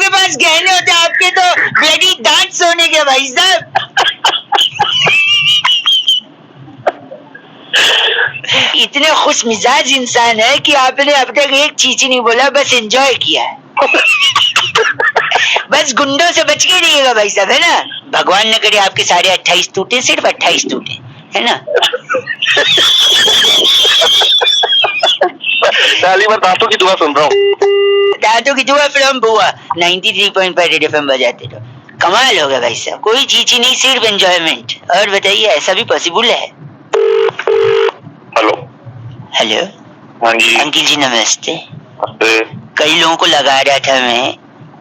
पास गहने होते, आपके तो ब्लडी दांत सोने के भाई साहब। इतने खुश मिजाज इंसान है कि आपने अब तक एक चीज ही नहीं बोला, बस एंजॉय किया है। बस गुंडों से बच के रहिएगा भाई साहब, है ना। भगवान न करे आपके सारे 28 टूटे, सिर्फ 28 टूटे, है ना। दांतों की दुआ सुन रहा हूँ। दांतों की दुआ फ्रॉम बुआ। 93.5 रेड एफएम बजाते रहो। कमाल हो गया भाई साहब, कोई चीज ही नहीं, सिर्फ एंजॉयमेंट। और बताइए, ऐसा भी पॉसिबल है? हेलो। हाँ जी। अंकिल जी नमस्ते। कई लोगों को लगा रहा था मैं,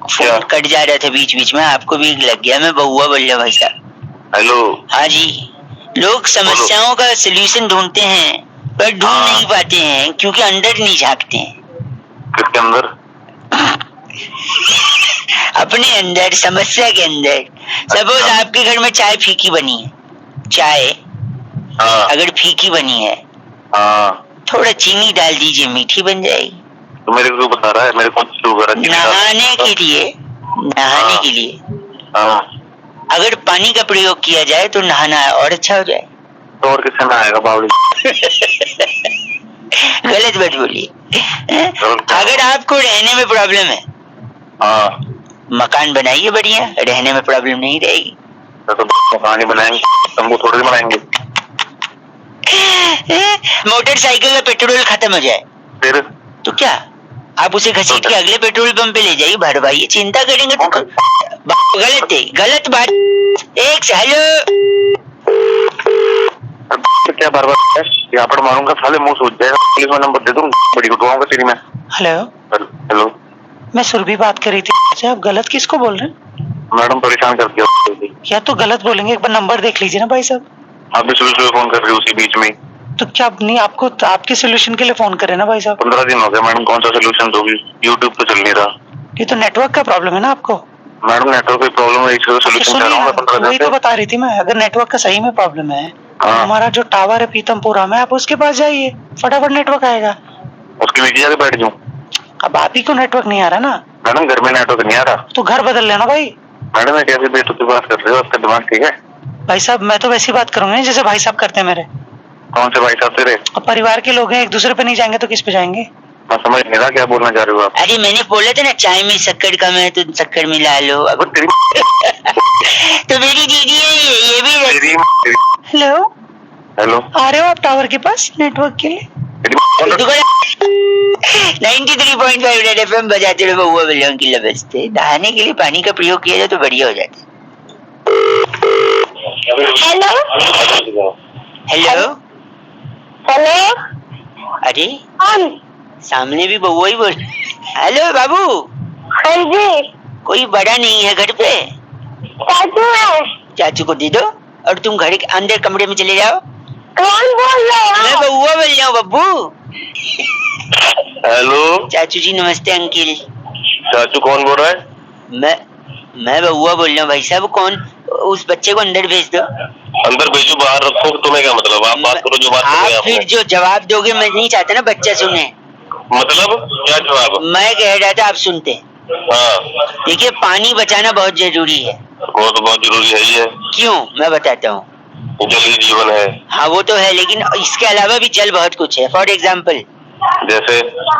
फोन कट जा रहा था बीच बीच में, आपको भी लग गया। मैं बउआ बोल रहा भाई साहब। हेलो। हाँ जी, लोग समस्याओं का सलूशन ढूंढते हैं पर ढूंढ नहीं पाते हैं क्योंकि अंदर नहीं झांकते हैं। किसके अंदर? अपने अंदर, समस्या के अंदर। सपोज आपके घर में चाय फीकी बनी है, चाय अगर फीकी बनी है थोड़ा चीनी डाल दीजिए, मीठी बन जाएगी। तो मेरे को बता रहा है, मेरे को नहाने के लिए अगर पानी का प्रयोग किया जाए तो नहाना और अच्छा हो जाए। तो और किससे नहाएगा बावड़ी? गलत बात बोलिए। अगर आपको रहने में प्रॉब्लम है, मकान बनाइए बढ़िया, रहने में प्रॉब्लम नहीं रहेगी। तो मकान ही बनाएंगे, तंबू थोड़ी बनाएंगे। मोटरसाइकिल का पेट्रोल खत्म हो जाए फिर तो क्या, आप उसे घसीट के अगले पेट्रोल पंप पे ले जाइए, भरवाइए। चिंता करेंगे तो गलत है, गलत बात। एक हेलो, क्या भरवा है? यहाँ पर मारूंगा साले, मुंह सूझ जाएगा। पुलिस में नंबर दे दूँ, बड़ी कुटवाऊंगा तेरी में। हेलो, मैं सुरभि बात कर रही थी। आप गलत किसको बोल रहे हैं? मैडम परेशान करती है। या तो गलत बोलेंगे, एक बार नंबर देख लीजिए ना भाई साहब। आप भी सुबह फोन कर रहे हो उसी बीच में। तो क्या नहीं, आपको आपके सोल्यूशन के लिए फोन करे ना भाई साहब। 15 दिन हो गए मैडम, कौन सा सोल्यूशन दोगी? यूट्यूब तो चल नहीं रहा। ये तो नेटवर्क का प्रॉब्लम है ना आपको। मैडम नेटवर्क की प्रॉब्लम है, इसका सोल्यूशन कर रहा हूं मैं 15 दिन से। वही तो बता रही थी मैं, अगर नेटवर्क का सही में प्रॉब्लम है तो हमारा जो टावर है पीतमपुरा में, आप उसके पास जाइए, फटाफट नेटवर्क आएगा। उसके नीचे जाके बैठ जाऊं? अब आप ही को नेटवर्क नहीं आ रहा ना। मैडम घर में नेटवर्क नहीं आ रहा तो घर बदल लेना भाई। मैडम मैं कैसे बेटू की बात कर रहे हो? आपका दिमाग ठीक है? भाई साहब मैं तो वैसी बात करूंगा जैसे भाई साहब करते हैं मेरे। कौन से भाई साहब तेरे? अब परिवार के लोग हैं, एक दूसरे पे नहीं जाएंगे तो किस पे जाएंगे? मैं समझ नहीं रहा क्या बोलना चाह रहे हो आप। अरे मैंने बोला था ना, चाय में शक्कर कम है तो शक्कर मिला लो। अब तो मेरी दीदी है ये भी। हेलो हेलो, आ रहे हो आप टावर के पास नेटवर्क के लिए? 93.5 रेड एफएम बजाते रहो, बउआ बल्लियों की लबस्ते। नहाने के लिए पानी का प्रयोग किया जाए तो बढ़िया हो जाता है। हेलो हेलो हेलो, अरे सामने भी बउआ ही बोल। हेलो बाबू। हाँ जी। कोई बड़ा नहीं है घर पे? चाचू है। चाचू को दे दो और तुम घर के अंदर कमरे में चले जाओ। कौन बोल रहे हो? मैं बउआ बोल रहा हूँ बब्बू। हेलो चाचू जी नमस्ते। अंकिल चाचू कौन बोल रहा है? मैं बउआ बोल रहा हूँ भाई साहब। कौन? उस बच्चे को अंदर भेज दो। अंदर भेजो, बाहर रखो, तुम्हें क्या मतलब? आप बात करो जो बात करोगे। आप फिर जो जवाब दोगे मैं नहीं चाहता ना बच्चा सुने। मतलब क्या जवाब? मैं कह रहा था आप सुनते। देखिए पानी बचाना बहुत जरूरी है। वो तो बहुत जरूरी है ही है। क्यों, मैं बताता हूँ। जल ही जीवन है। हाँ वो तो है, लेकिन इसके अलावा भी जल बहुत कुछ है। फॉर एग्जाम्पल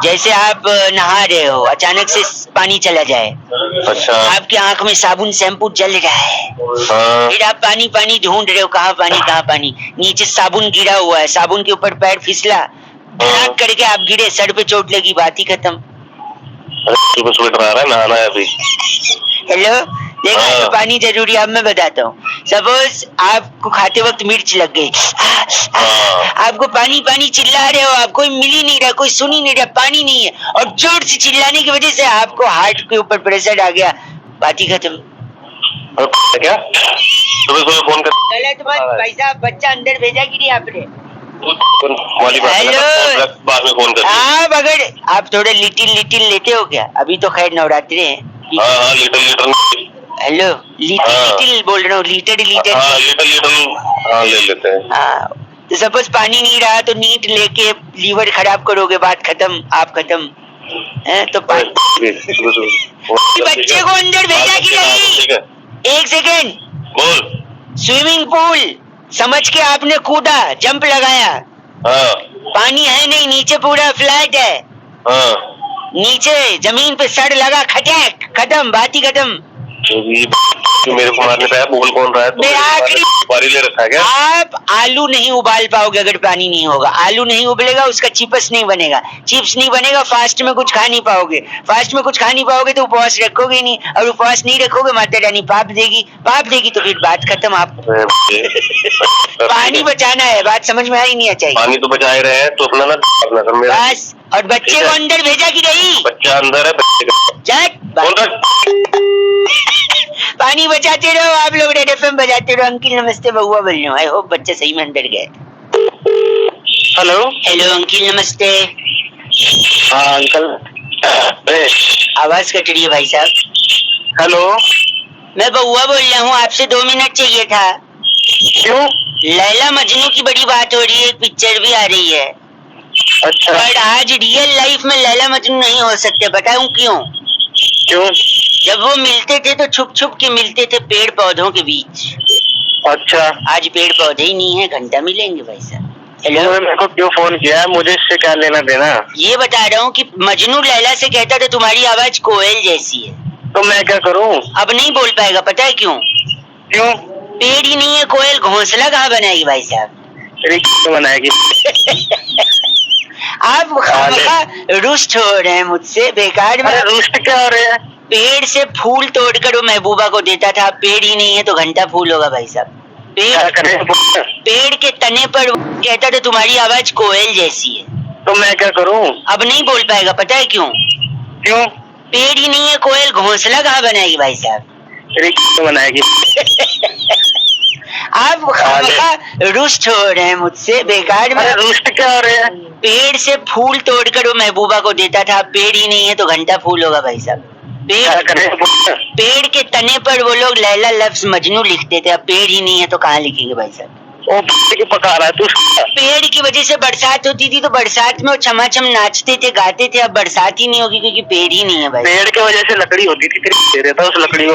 जैसे आप नहा रहे हो, अचानक से पानी चला जाए। अच्छा। आपकी आंख में साबुन शैम्पू जल रहा है। फिर आप पानी पानी ढूंढ रहे हो, कहाँ पानी। नीचे साबुन गिरा हुआ है, साबुन के ऊपर पैर फिसला, धड़ाक करके आप गिरे, सर पे चोट लगी, बात ही खत्म। नहाना है अभी। हेलो देखा तो पानी जरूरी। अब मैं बताता हूँ, सपोज आपको खाते वक्त मिर्च लग गई, आपको पानी पानी चिल्ला रहे हो, आप कोई मिल ही नहीं रहा, कोई सुन ही नहीं रहा, पानी नहीं है, और जोर से चिल्लाने की वजह से आपको हार्ट के ऊपर प्रेशर आ गया, बात ही खत्म। क्या सुबह फोन कर? गलत बात भाई साहब, बच्चा अंदर भेजा कि नहीं आपने? हेलो बाद में फोन कर। आप अगर आप थोड़ा लिटिल लेते हो क्या? अभी तो खैर नवरात्रि है। लिटिल हेलो लिटिल बोल रहा हूँ, लीटर लिटिल ले लेते हैं। तो सपोज पानी नहीं रहा तो नीट लेके लीवर खराब करोगे, बात खत्म, आप खत्म। तो बच्चे को अंदर भेजा कि नहीं? एक सेकेंड। बोल। स्विमिंग पूल समझ के आपने कूदा, जंप लगाया, पानी है नहीं, नीचे पूरा फ्लैट है, नीचे जमीन पे सड़ लगा, खटैक, खत्म, बात ही खत्म। मेरे को मारने पे बोल कौन रहा है? बारी ले रखा है क्या? आप आलू नहीं उबाल पाओगे अगर पानी नहीं होगा। आलू नहीं उबलेगा, उसका चिप्स नहीं बनेगा, चिप्स नहीं बनेगा, फास्ट में कुछ खा नहीं पाओगे, फास्ट में कुछ खा नहीं पाओगे तो उपवास रखोगे नहीं, और उपवास नहीं रखोगे माता रानी पाप देगी तो फिर बात खत्म। आप पानी बचाना है, बात समझ में आई नहीं? चाहिए पानी तो बचा रहे हैं तो अपना ना बस। और बच्चे को अंदर भेजा कि नहीं? बच्चा अंदर है, बच्चे पानी बचाते रहो आप लोग, रेड एफएम बजाते रहो। अंकिल नमस्ते, बउआ बोल रही हूँ। आई होप बच्चे सही में डर गए। हेलो हेलो अंकिल नमस्ते। हाँ अंकल। आवाज कट रही है भाई साहब। हेलो मैं बउआ बोल रहा हूँ, आपसे 2 मिनट चाहिए था। क्यों? लैला मजनू की बड़ी बात हो रही है, एक पिक्चर भी आ रही है। अच्छा पर आज रियल लाइफ में लैला मजनू नहीं हो सकते, बताऊं क्यों? क्यों? जब वो मिलते थे तो छुप छुप के मिलते थे पेड़ पौधों के बीच। अच्छा आज पेड़ पौधे ही नहीं है, घंटा मिलेंगे भाई साहब। हेलो, तुमने मेरे को क्यों फोन किया है? मुझे इससे क्या लेना देना? ये बता रहा हूँ कि मजनू लैला से कहता था तुम्हारी आवाज कोयल जैसी है। तो मैं क्या करूं? अब नहीं बोल पाएगा, पता है क्यों? क्यों? पेड़ ही नहीं है, कोयल घोंसला कहाँ बनाएगी भाई साहब? तेरी बनाएगी। आप खामखा रुष्ट हो रहे हैं मुझसे बेकार में। अरे रुष्ट क्या हो रहे हैं? पेड़ से फूल तोड़कर वो महबूबा को देता था, पेड़ ही नहीं है तो घंटा फूल होगा भाई साहब। पेड़ के तने पर कहता था तुम्हारी आवाज कोयल जैसी है। तो मैं क्या करूं? अब नहीं बोल पाएगा, पता है क्यों? क्यों? पेड़ ही नहीं है, कोयल घोंसला कहाँ बनाएगी भाई साहब? तेरी बनाएगी। आप खामखा रुष्ट हो रहे हैं मुझसे बेकार में। रुष्ट क्या हो रहे हैं? पेड़ से फूल तोड़कर वो महबूबा को देता था, पेड़ ही नहीं है तो घंटा फूल होगा भाई साहब। पेड़ के तने पर वो लोग लैला लफ्ज मजनू लिखते थे, अब पेड़ ही नहीं है तो कहाँ लिखेंगे भाई साहब? ओ पका रहा है तू। पेड़ की वजह से बरसात होती थी, तो बरसात में वो छमाछम नाचते थे गाते थे। अब बरसात ही नहीं होगी क्योंकि पेड़ ही नहीं है भाई। पेड़ की वजह से लकड़ी होती थी, तेरे रहता उस लकड़ी को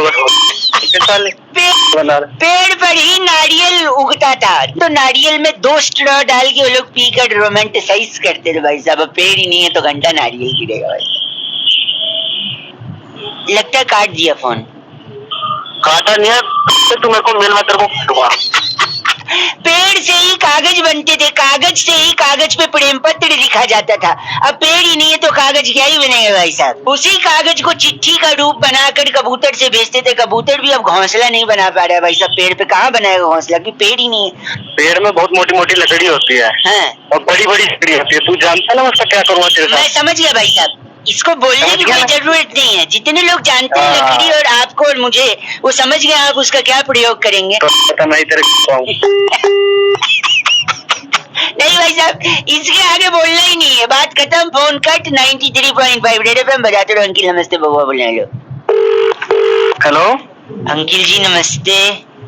पेड़ पर ही नारियल उगता था, तो नारियल में 2 स्ट्रॉ डाल के वो लोग पीकर रोमांटिसाइज करते थे भाई साहब। अब पेड़ ही नहीं है तो घंटा नारियल गिरेगा भाई साहब। लगता है काट दिया फोन। काटा नहीं है तो तू मेरे को मेल में तेरे को पेड़ से ही कागज बनते थे, कागज से ही कागज पे प्रेम पत्र लिखा जाता था। अब पेड़ ही नहीं है तो कागज क्या ही बनेगा भाई साहब? उसी कागज को चिट्ठी का रूप बनाकर कबूतर से भेजते थे, कबूतर भी अब घोंसला नहीं बना पा रहा है भाई साहब। पेड़ पे कहाँ बनाएगा घोंसला, कि पेड़ ही नहीं है। पेड़ में बहुत मोटी मोटी लकड़ी होती है। हाँ। और बड़ी बड़ी लकड़ी होती है, तू जानता ना उसका क्या करूँगा तेरे साथ? मैं समझ गया भाई साहब, इसको बोलने की कोई जरूरत नहीं है। जितने लोग जानते हैं लकड़ी और आपको और मुझे, वो समझ गए आप उसका क्या प्रयोग करेंगे। तो पता नहीं तेरे नहीं भाई साहब, इसके आगे बोलना ही नहीं है, बात खत्म, फोन कट। 93.5 रेड एफएम बजाते रहो। अंकिल नमस्ते, बउआ बोल रहे हो। हेलो अंकिल जी नमस्ते।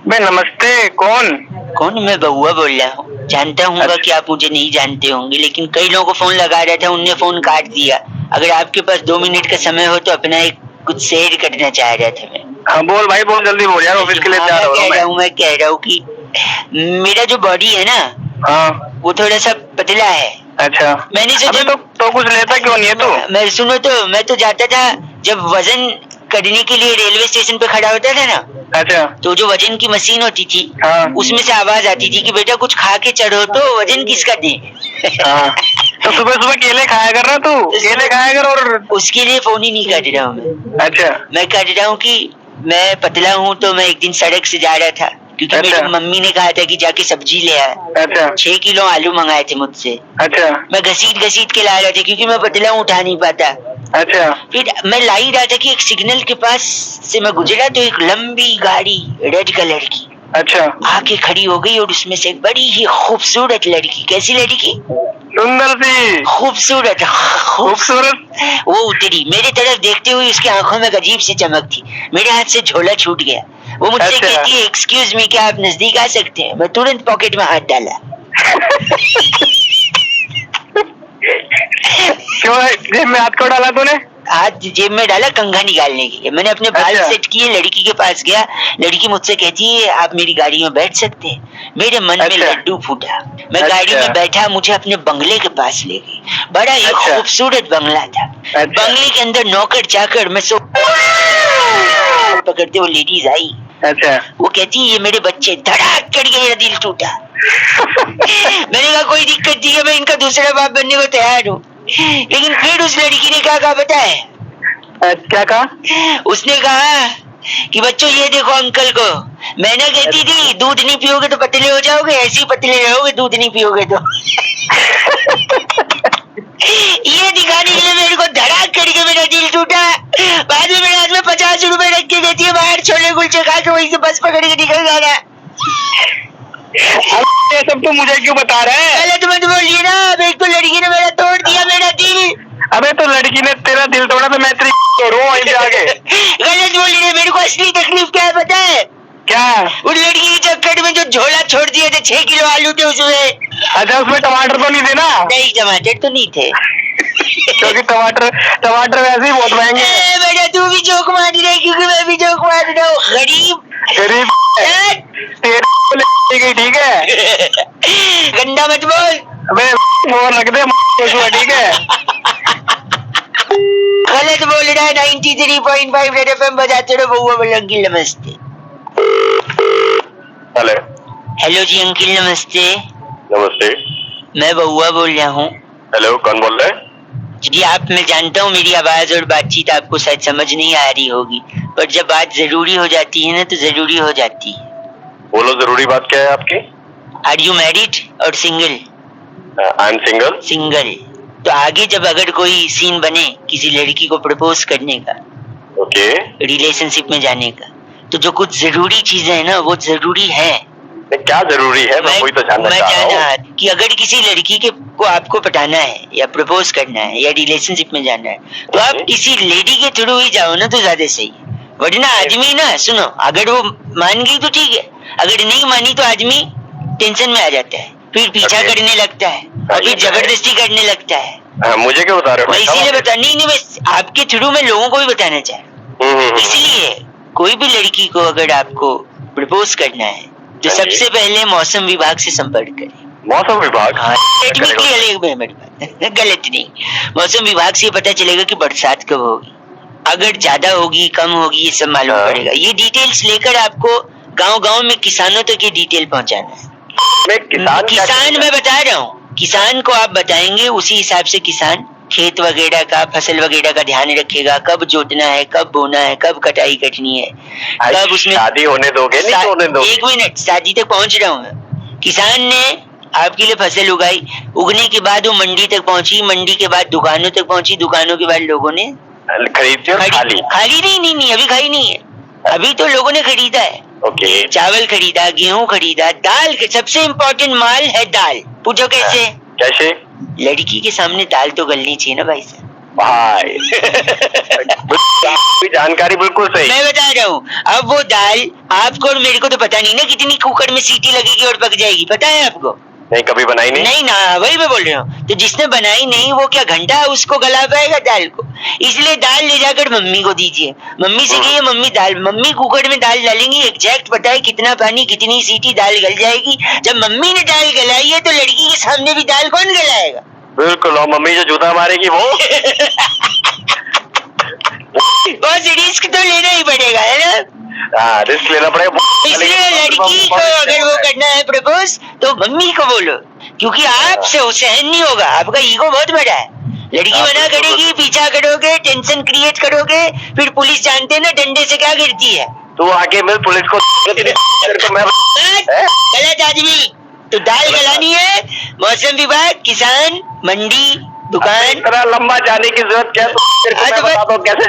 बे नमस्ते, कौन? मैं बउआ बोल रहा हूँ। जानता हूँ कि आप मुझे नहीं जानते होंगे, लेकिन कई लोगों को फोन लगा रहा था, उनने फोन काट दिया। अगर आपके पास 2 मिनट का समय हो तो अपना एक कुछ शेयर करना चाह रहा था मैं। हाँ बोल भाई, बहुत जल्दी बोल यार, ऑफिस के लिए तैयार हो रहा हूँ। मैं कह रहा हूँ कि मेरा जो बॉडी है ना, हाँ वो थोड़ा सा पतला है। अच्छा, मैंने सोचा तो कुछ लेता क्यों नहीं है तू? मैं सुनो तो, मैं तो जाता था जब वजन करने के लिए रेलवे स्टेशन पे खड़ा होता था ना। अच्छा। तो जो वजन की मशीन होती थी, हाँ। उसमें से आवाज आती थी कि बेटा कुछ खा के चढ़ो, तो वजन किसका दे। हाँ। तो सुबह सुबह केले खाया कर ना तू, केले खाया कर। और उसके लिए फोन ही नहीं कर रहा हूँ मैं। अच्छा। मैं कर रहा हूँ कि मैं पतला हूँ, तो मैं एक दिन सड़क से जा रहा था, क्योंकि अच्छा। मेरी मम्मी ने कहा था कि जाके सब्जी ले आए। अच्छा। 6 किलो आलू मंगाए थे मुझसे। अच्छा। मैं घसीट के ला रहा था, क्योंकि मैं पतला हूँ, उठा नहीं पाता। अच्छा। फिर मैं ला ही रहा था कि एक सिग्नल के पास से मैं गुजरा, तो एक लंबी गाड़ी रेड कलर की अच्छा आके खड़ी हो गई, और उसमें से एक बड़ी ही खूबसूरत लड़की। कैसी लड़की? सुंदर सी, खूबसूरत। वो उतरी, मेरी तरफ देखते हुए उसकी आंखों में अजीब सी चमक थी। मेरे हाथ से झोला छूट गया। वो मुझसे अच्छा। कहती है एक्सक्यूज मी, क्या आप नजदीक आ सकते हैं? मैं तुरंत पॉकेट में हाथ डाला। क्यों जेब में हाथ क्यों डाला तूने? हाथ जेब में डाला कंघा निकालने के लिए। मैंने अपने बाल अच्छा। सेट किए, लड़की के पास गया। लड़की मुझसे कहती है आप मेरी गाड़ी में बैठ सकते हैं। मेरे मन में अच्छा। लड्डू फूटा। मैं अच्छा। गाड़ी में बैठा, मुझे अपने बंगले के पास ले गई। बड़ा ही अच्छा। खूबसूरत बंगला था। अच्छा। बंगले के अंदर नौकर चाकर मैं पकड़ते वो लेडीज आई। अच्छा। वो कहती है ये मेरे बच्चे। धड़ाक करके मेरा दिल टूटा। मैंने कहा कोई दिक्कत नहीं है, मैं इनका दूसरा बाप बनने को तैयार हूँ। लेकिन फिर उस लड़की ने क्या कहा पता है? क्या कहा? उसने कहा कि बच्चों ये देखो अंकल को। मैंने कहती थी दूध नहीं पियोगे तो पतले हो जाओगे, ऐसे ही पतले रहोगे दूध नहीं पियोगे तो। ये दिखाने के लिए मेरे को धड़ाक करके मेरा दिल टूटा। बाद में मेरे हाथ में 50 रुपए रख के देती है बाहर, छोले कुलचे खा के वहीं से बस पकड़ के निकल जाना। ये सब तो मुझे क्यों बता रहे हैं? गलत मत बोलिए ना, अब एक तो लड़की ने मेरा तोड़ दिया मेरा दिल। अबे तो लड़की ने तेरा दिल तोड़ा तो मैं तेरी तोड़ूं वहीं पे आगे? गलत बोलिए, मेरे को असली तकलीफ क्या है पता है? क्या? उस लड़की के चक्कर में जो झोला छोड़ दिए थे, 6 किलो आलू थे उसमें। अच्छा, उसमें टमाटर तो नहीं थे ना? नहीं, टमाटर तो नहीं थे। क्योंकि टमाटर वैसे ही बहुत महंगे हैं। बेटा तू भी जोक मार रहा है, क्योंकि मैं भी जोक मार रहा हूँ। गरीब तेरी गई, ठीक है? गंदा मत बोल। अबे फोन रख दे, ठीक है? गलत बोल रहा है। 93.5 रेड एफएम बजाते रहो। बउआ बोले अंकिल नमस्ते। हेलो। हेलो जी अंकिल नमस्ते। नमस्ते। मैं बउआ बोल रहा हूँ। हेलो, कौन बोल रहे हैं? जी आप, मैं जानता हूँ मेरी आवाज और बातचीत आपको शायद समझ नहीं आ रही होगी, पर जब बात जरूरी हो जाती है ना तो जरूरी हो जाती है। बोलो, जरूरी बात क्या है आपकी? आर यू मैरिड और single? I am single. Single. तो आगे जब अगर कोई सीन बने किसी लड़की को प्रपोज करने का, ओके, रिलेशनशिप में जाने का, तो जो कुछ जरूरी चीजें है ना वो जरूरी है। क्या जरूरी है? मैं वही तो जानना चाह रहा हूँ कि अगर किसी लड़की के को आपको पटाना है या प्रपोज करना है या रिलेशनशिप में जाना है तो आप किसी लेडी के थ्रू ही जाओ ना तो ज्यादा सही है। वरना आदमी ना, सुनो, अगर वो मान गई तो ठीक है, अगर नहीं मानी तो आदमी टेंशन में आ जाता है, फिर पीछा करने लगता है और फिर जबरदस्ती करने लगता है। मुझे क्यों बता रहे हो? इसीलिए बता, नहीं बस आपके थ्रू मैं लोगों को भी बताना चाह रहा हूँ। इसलिए कोई भी लड़की को अगर आपको प्रपोज करना है तो सबसे पहले मौसम विभाग से संपर्क करें। मौसम विभाग? हाँ, टेक्निकली अलग है मेरी बात, गलत नहीं। मौसम विभाग से पता चलेगा कि बरसात कब होगी, अगर ज्यादा होगी कम होगी ये सब मालूम पड़ेगा। ये डिटेल्स लेकर आपको गांव-गांव में किसानों तक ये डिटेल पहुंचाना है। किसान मैं बता रहा हूँ, किसान को आप बताएंगे, उसी हिसाब से किसान खेत वगैरह का, फसल वगैरह का ध्यान रखेगा, कब जोतना है, कब बोना है, कब कटाई करनी है, कब उसमें शादी होने दोगे? नहीं होने दोगे? 1 मिनट, शादी तक पहुंच रहा हूँ मैं। किसान ने आपके लिए फसल उगाई, उगने के बाद वो मंडी तक पहुंची, मंडी के बाद दुकानों तक पहुंची, दुकानों के बाद लोगों ने खाली नहीं, अभी खाई नहीं है, अभी तो लोगों ने खरीदा है। ओके। चावल खरीदा, गेहूं खरीदा, दाल, सबसे इम्पोर्टेंट माल है दाल। पूछो कैसे? कैसे? लड़की के सामने दाल तो गलनी चाहिए ना भाई साहब। भाई जानकारी बिल्कुल सही। मैं बता रहा हूँ, अब वो दाल आपको और मेरे को तो पता नहीं ना कितनी कुकर में सीटी लगेगी और पक जाएगी, पता है आपको? नहीं, कभी बनाई नहीं। नहीं ना, वही मैं बोल रहा हूँ। तो जिसने बनाई नहीं वो क्या घंटा उसको गला पाएगा दाल को? इसलिए दाल ले जाकर मम्मी को दीजिए, मम्मी से कहिए मम्मी कुकर में दाल डालेंगी, एग्जैक्ट पता है कितना पानी, कितनी सीटी, दाल गल जाएगी। जब मम्मी ने दाल गलाई है तो लड़की के सामने भी दाल कौन गलाएगा? बिल्कुल, और मम्मी जो जूता मारेगी वो बहुत रिस्क तो लेना ही पड़ेगा, है ना? रिस्क लेना पड़ेगा। इसलिए लड़की को अगर वो करना है प्रपोज तो मम्मी को बोलो, क्योंकि आपसे वो सहन नहीं होगा, आपका ईगो बहुत बड़ा है। लड़की मना करेगी, पीछा करोगे, टेंशन क्रिएट करोगे, फिर पुलिस जानते हैं ना डंडे से क्या गिरती है। तू आके मैं पुलिस को गलत आदमी। तो दाल गलानी है, मौसम विभाग, किसान, मंडी, दुकान। इतना लंबा जाने की जरूरत क्या? बता दो कैसे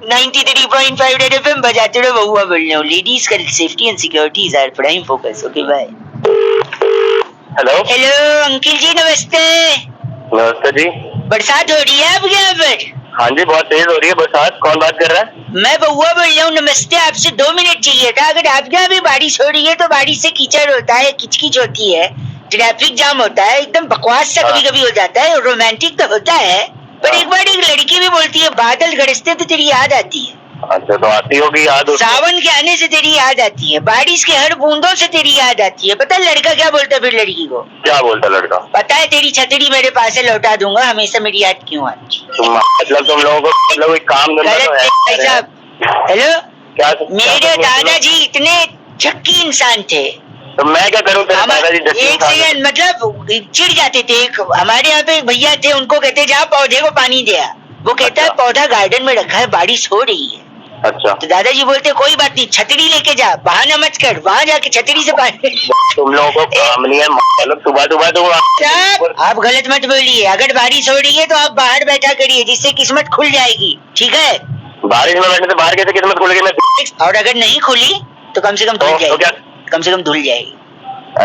93.5 रेड एफएम बजाते रहो। बउआ बोल रहा हूँ, लेडीज का safety and security is our prime focus. Okay bye. Hello uncle ji नमस्ते। नमस्ते जी। बरसात हो रही है आपके यहाँ पर? हाँ जी, बहुत तेज हो रही है बरसात। कौन बात कर रहा है? मैं बउआ बोल रहा हूँ, नमस्ते। आपसे 2 मिनट चाहिए था। अगर आपके यहाँ भी बारिश हो रही है तो बारिश से कीचड़ होता है, किचकिच होती है, ट्रैफिक जाम होता है, एकदम बकवास सा कभी कभी हो जाता है। रोमांटिक तो होता है, पर एक बार एक लड़की भी बोलती है बादल गरजते तो तेरी याद आती है। अच्छा, तो आती होगी याद। सावन के आने से तेरी याद आती है, बारिश के हर बूंदों से तेरी याद आती है। पता है लड़का क्या बोलता है फिर लड़की को? क्या बोलता लड़का? पता है, तेरी छतरी मेरे पास से लौटा दूंगा, हमेशा मेरी याद क्यों आती? मतलब तुम लोगों को मतलब एक काम भाई साहब। हेलो, क्या? मेरे दादाजी इतने झक्की इंसान थे। तो मैं क्या करूँ? एक सेकंड, मतलब चिढ़ जाते थे। हमारे यहाँ पे भैया थे, उनको कहते जा पौधे को पानी दिया, वो कहता है पौधा गार्डन में रखा है, बारिश हो रही है। अच्छा। तो दादाजी बोलते कोई बात नहीं, छतरी लेके जा, बहाना मत कर, वहाँ जाके छतरी से पानी। तुम लोगों को काम नहीं है, मतलब सुबह तो आप गलत मत बोलिए, अगर बारिश हो रही है तो आप बाहर बैठा करिए, जिससे किस्मत खुल जाएगी, ठीक है? बारिश में बैठने से बाहर कैसे किस्मत खुलेगी? मैं और अगर नहीं खुली तो कम से कम धुल जाएगी, कम से कम धुल जाएगी। एक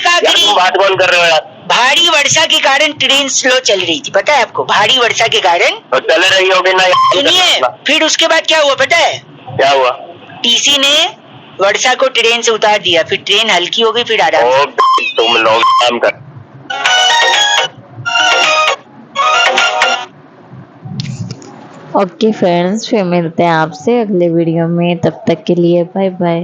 आखिरी बात कौन कर रहे हो यार? भारी वर्षा के कारण ट्रेन स्लो चल रही थी, पता है आपको? भारी वर्षा के कारण तो चल रही होगी ना। सुनिए, फिर उसके बाद क्या हुआ पता है? क्या हुआ? टीसी ने वर्षा को ट्रेन से उतार दिया, फिर ट्रेन हल्की हो गई, फिर आराम से। तुम लोग काम कर। ओके फ्रेंड्स, फिर मिलते हैं आपसे अगले वीडियो में, तब तक के लिए बाय बाय।